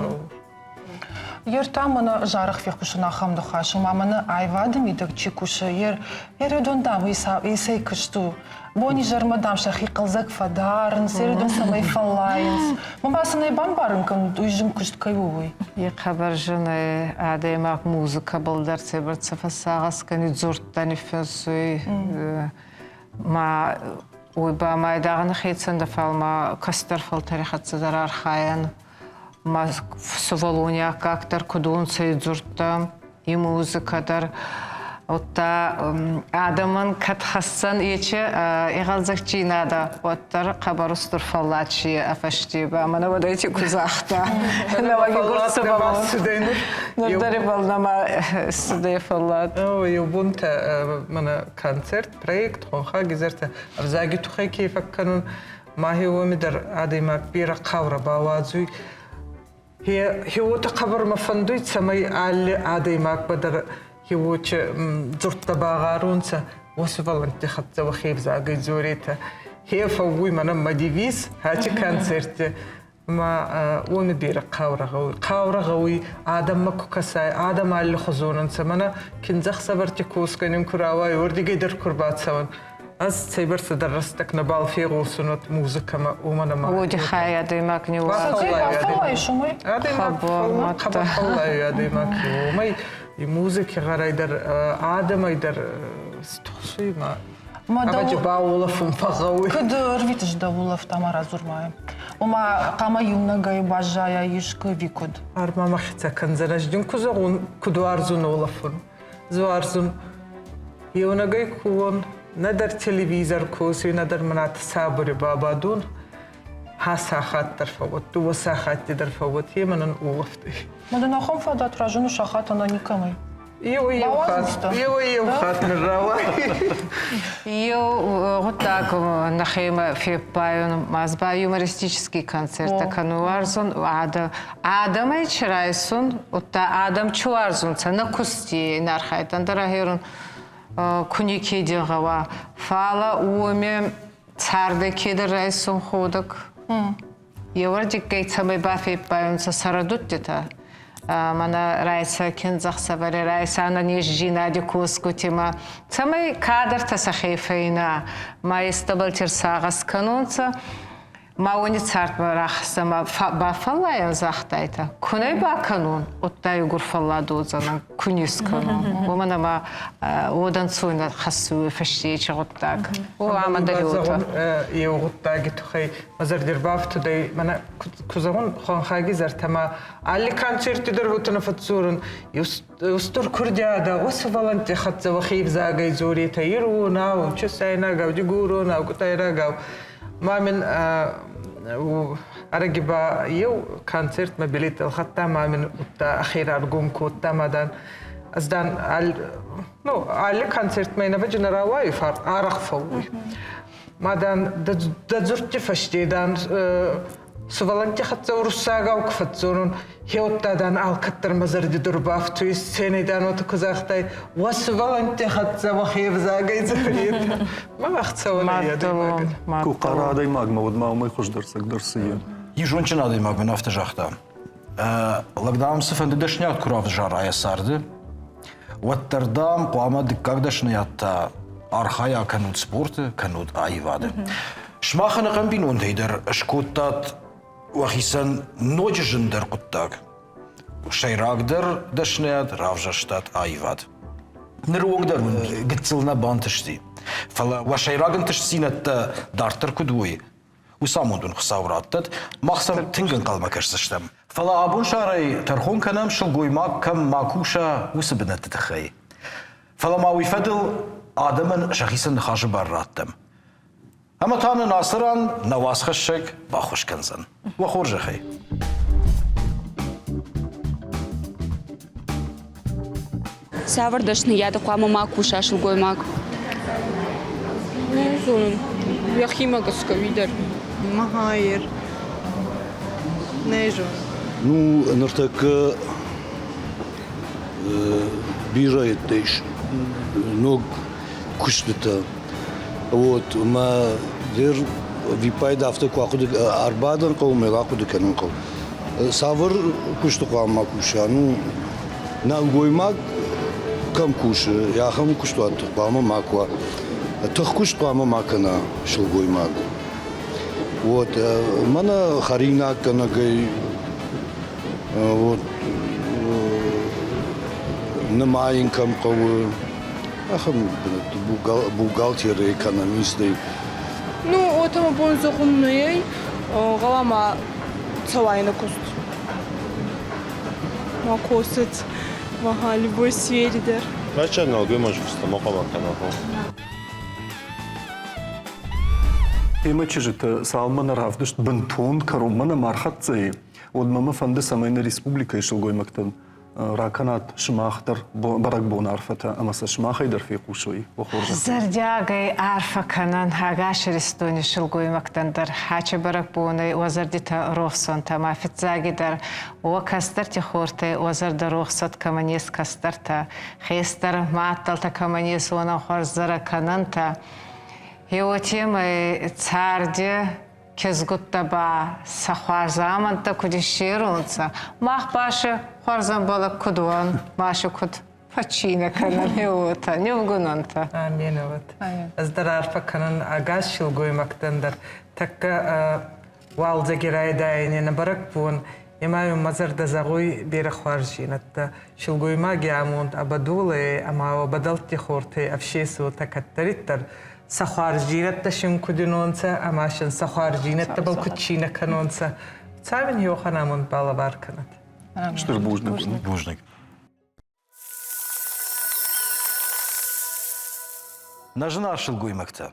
Speaker 7: Ер тамана жарах фих кушана хамду хашу мамана айвадым идак чикуша ер дондам исей кышту бони жармадам шахи кылзак фадарн середон самай фалайнс мамасынай бамбарын кам уйжым кышт кайвуй
Speaker 19: я хабар жана адемак музыка балдар себерца фасагас кани зурттани фенсуй ма ойба майдагын хейтсен да фалма кастар фал тарихатса зарар хаян ма соволония кактар кудунца и зурта и музыкадар отта адамын катхассан ече игалзакчи нада оттар кабарустур фаллачи афаштиба мана водайте кузахта наваги гурсабама нурдари балнама студия фаллат юбунта мана концерт проект хонха гизерта арзаги тухай кефакканун махи вомидар адима бира кавра бавазуй هو تقبر مفندوي سمي على عادي ماك بدر هو زرت باغارونسا وصفل انت خدت وخيف زاقي زوريتا هي فوي من ما ديفيس هاتي كانسرت ما ومدير قاورة غوي آدم مكو كساي آدم على خزون سمنا كنزخ صبرتي كوس كنيم كراواي وردي قدر كربات سوان از سيبرت درستك نبال في غوصنات موسيقى ما ومنا ما
Speaker 12: ودي خايا ديماك نيو
Speaker 7: فالله شومي
Speaker 19: خبر الله يا ديماك ومي الموسيقى غير يدر آدم يدر استخسي ما أبغى باولا فم فغوي
Speaker 7: كده رفيتش داولا في تمارا زورماي وما قام يومنا جاي باجايا يشكو فيكود
Speaker 19: أرما ما خدت كنزناش دين كوزون كدوارزون ولا فن زوارزون يومنا جاي كون ندر تلفزيون كوسي ندر منات سابر بابا دون هاساخات درفوت دو ساخات درفوت يمنن أولفتي
Speaker 7: مدنا خم فدات راجون شخات أنا نكمل
Speaker 19: يو خات من رواي
Speaker 12: يو غتاك نخيمة في بايون مازبا юмористический концерт кануарзун адам ичрайсун утта адам чуарзун цана кусти нархайтан дарахерун куники дегава фала уме царде кедер райсун ходак евардик гейтсамай бафи байонса сарадуттета мана райса кензах савари райса ана нежжина дикуску тема самай кадр тасахифейна ма истабалтер сагас канунца мауни царт барахса ма бафаллайан захтайта кунай ба канун оттай гурфалла дозана кунис канун вомана ма одан суйна хасу фаштичи готтак о амадалиота
Speaker 19: يوغطاقي تخي مزر درباف تدي منا كوزون خان خاجي زرتما على كانشيرت دربوتنا فتزورن يستر كرديادا وسفلنت خدت وخيف زاغي زوري تيرونا وتشسينا غاو جيغورونا وكتايرا غاو ما من أرجبا يو كونسرت ما بليت الخطة ما من أخيرا رقوم كوتا مدان أزدان على كونسرت ما ينفجنا رواي فار أرخ فوي مدان دزرت فشتي دان سوالنتي خدت ورساغا وكفتزورون هيوتا دان الكتر مزردي درباف تويس سيني دان وتكوزاختاي وسوالنتي خدت وخيف زاغي زفريت ما اختسونا يا دي
Speaker 6: كو قرا داي ماغ مود ما ما يخش درسك درسيه
Speaker 2: يجونچنا داي ماغ نافت جاختا لقدام سفند دشنيات كراف جارايا سارد وتردام قوامه دكاك دشنيات архая канут спорта канут айвады шмахана камбинун дейдер шкоттат вахисан ножжендер куттак шайрагдер дашнят равжаштат айвад нругдер гитцелна бантышти фала вашайрагн тышсинатта дартер кудуй усамудун хсавраттат махсам тинген калмакерсштам фала абун шарай тархон канам шулгуймак кам макуша усбнат тхай фала ма вифадл آدمن شخصاً خارج براتم. اما تان ناصران نواز خشک با خوش کنزن و خورج خی.
Speaker 9: سوار داشتن یاد قوام ما کوشش گوی ماک.
Speaker 10: نمی‌دونم. یخی ما گسکوی در
Speaker 14: Махайр. Нежу.
Speaker 15: Ну, нартак бирает тейш. Но куштата. Вот, ма дер випайда автоку ахуд арбадан қауме ахуд канун қау. Савр кушту қама куша. Ну, на угоймак кам куш. Я хам кушту ат қама маква. Тох кушту қама макана шилгоймак. Вот, мана харина канагай. Вот, на инкам қау. Ахам бухгалтер, экономисты.
Speaker 14: Ну, вот мы будем законные, голова целая куст. Макосит, мага любой сфере дер.
Speaker 20: Начал налги можешь встамока канахо.
Speaker 6: Имачи жита салмана равдышт бентон карумана мархатцей. Вот мама фанды самайна республика ишилгой мактан. Раканат шмахтар барак бон арфата амаса шмахайдар фи кушой вахурда.
Speaker 21: Зардягай арфа канан хагаш рестони шилгой мактандар хача барак боной вазардита рохсон тама фитзагидар окастарти хорте вазарда рохсат каманес кастарта хестар матталта каманес вона хорзара кананта Еотемы царде кезгутта ба сахвар заманта кудиширунца мах башы хорзан бала кудуан башы куд фачина канан еота невгунанта.
Speaker 19: Амин вот. Аздар арфа канан агаш шилгой мактандар такка валза гирайдайне на барак бун имаю мазарда загой бера хваржинатта шилгой маги амунд абадуле ама абадалти хорте авшесу такаттариттар سخارجينة تشين كدنونسا أماشن سخارجينة تبل كتشينة كنونسا تعمل هيو خنامون بالا باركنت.
Speaker 6: شتر بوجنك.
Speaker 2: نجنا شلقوي مكتا.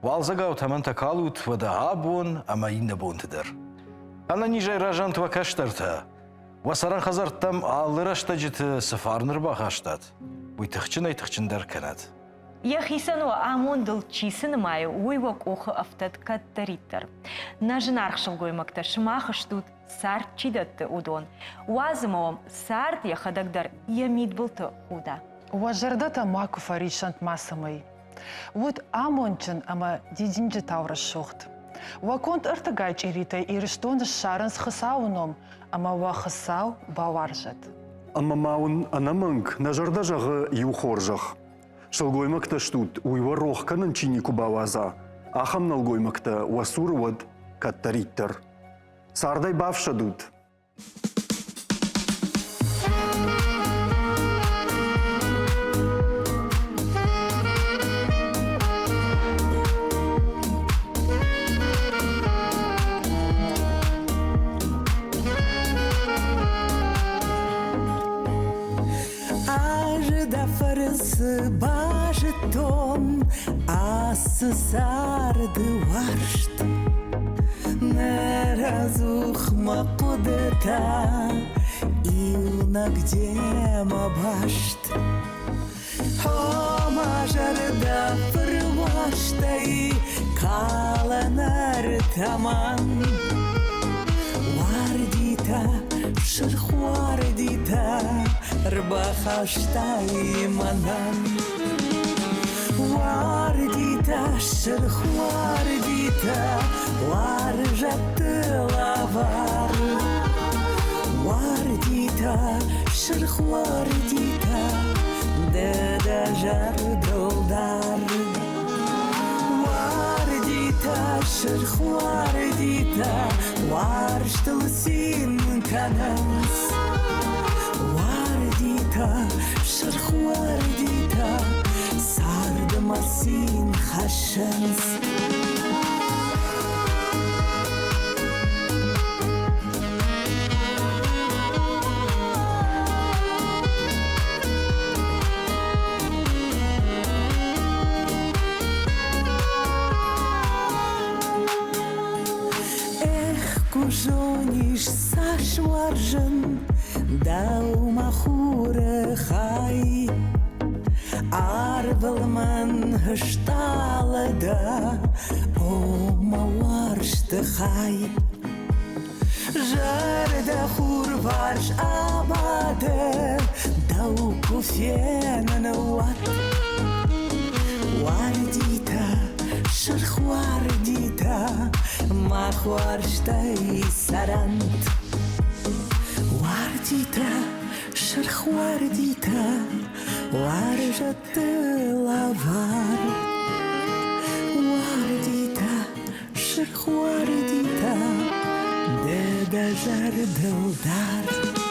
Speaker 2: والزقاو تمن تكالوت ودعابون أما ينبون تدر. أنا نيجي راجنت وكشترتها. وسران خزرتم على رشتجت سفار نربا خاشتات. ويتخشن يتخشن در كنت.
Speaker 8: Яхисану амондыл чисын маю уйвок ухы автат каттариттар. Нажынарх шылгой мактар шмахы штут сарт чидатты удон. Уазымовым сарт яхадагдар ямид былты худа.
Speaker 7: Уажардата маку фаришант масамай. Вот амончын ама дидинджи тавра шухт. Ваконт ыртыгайч иритай ириштон шарынс хысауном, ама ва хысау баваржат.
Speaker 6: Ама маун анаманг нажарда жағы юхоржах. Шалгоймакта штут уйварох канан чинику баваза, ахам налгоймакта уасурвад каттариттар. Сардай бавшадут.
Speaker 1: Бажетон, асысарды варшт. Неразух макудета, илна гдема башт. Хомажарда фырваштай, каланар таман. Вардита, шырхвардита, рбахаштай манан. Вардита, шырхвардита, варжатты лавар. Вардита, шырхвардита, деда жардолдар. Вардита, шырхвардита, варштыл син кананс. Вардита, шырхвардита, сардымасин хашанс. Эх, кужониш сашваржан, дау махуре хай. Арбылман хышталыда, о маларшты хай. Жарда хурварш абады, дау куфенын ват. Вардита, шырхвардита, махварштай сарант. Вардита, шырхвардита, варжаты лавар. Вардита, шырхвардита, деда жардылдар.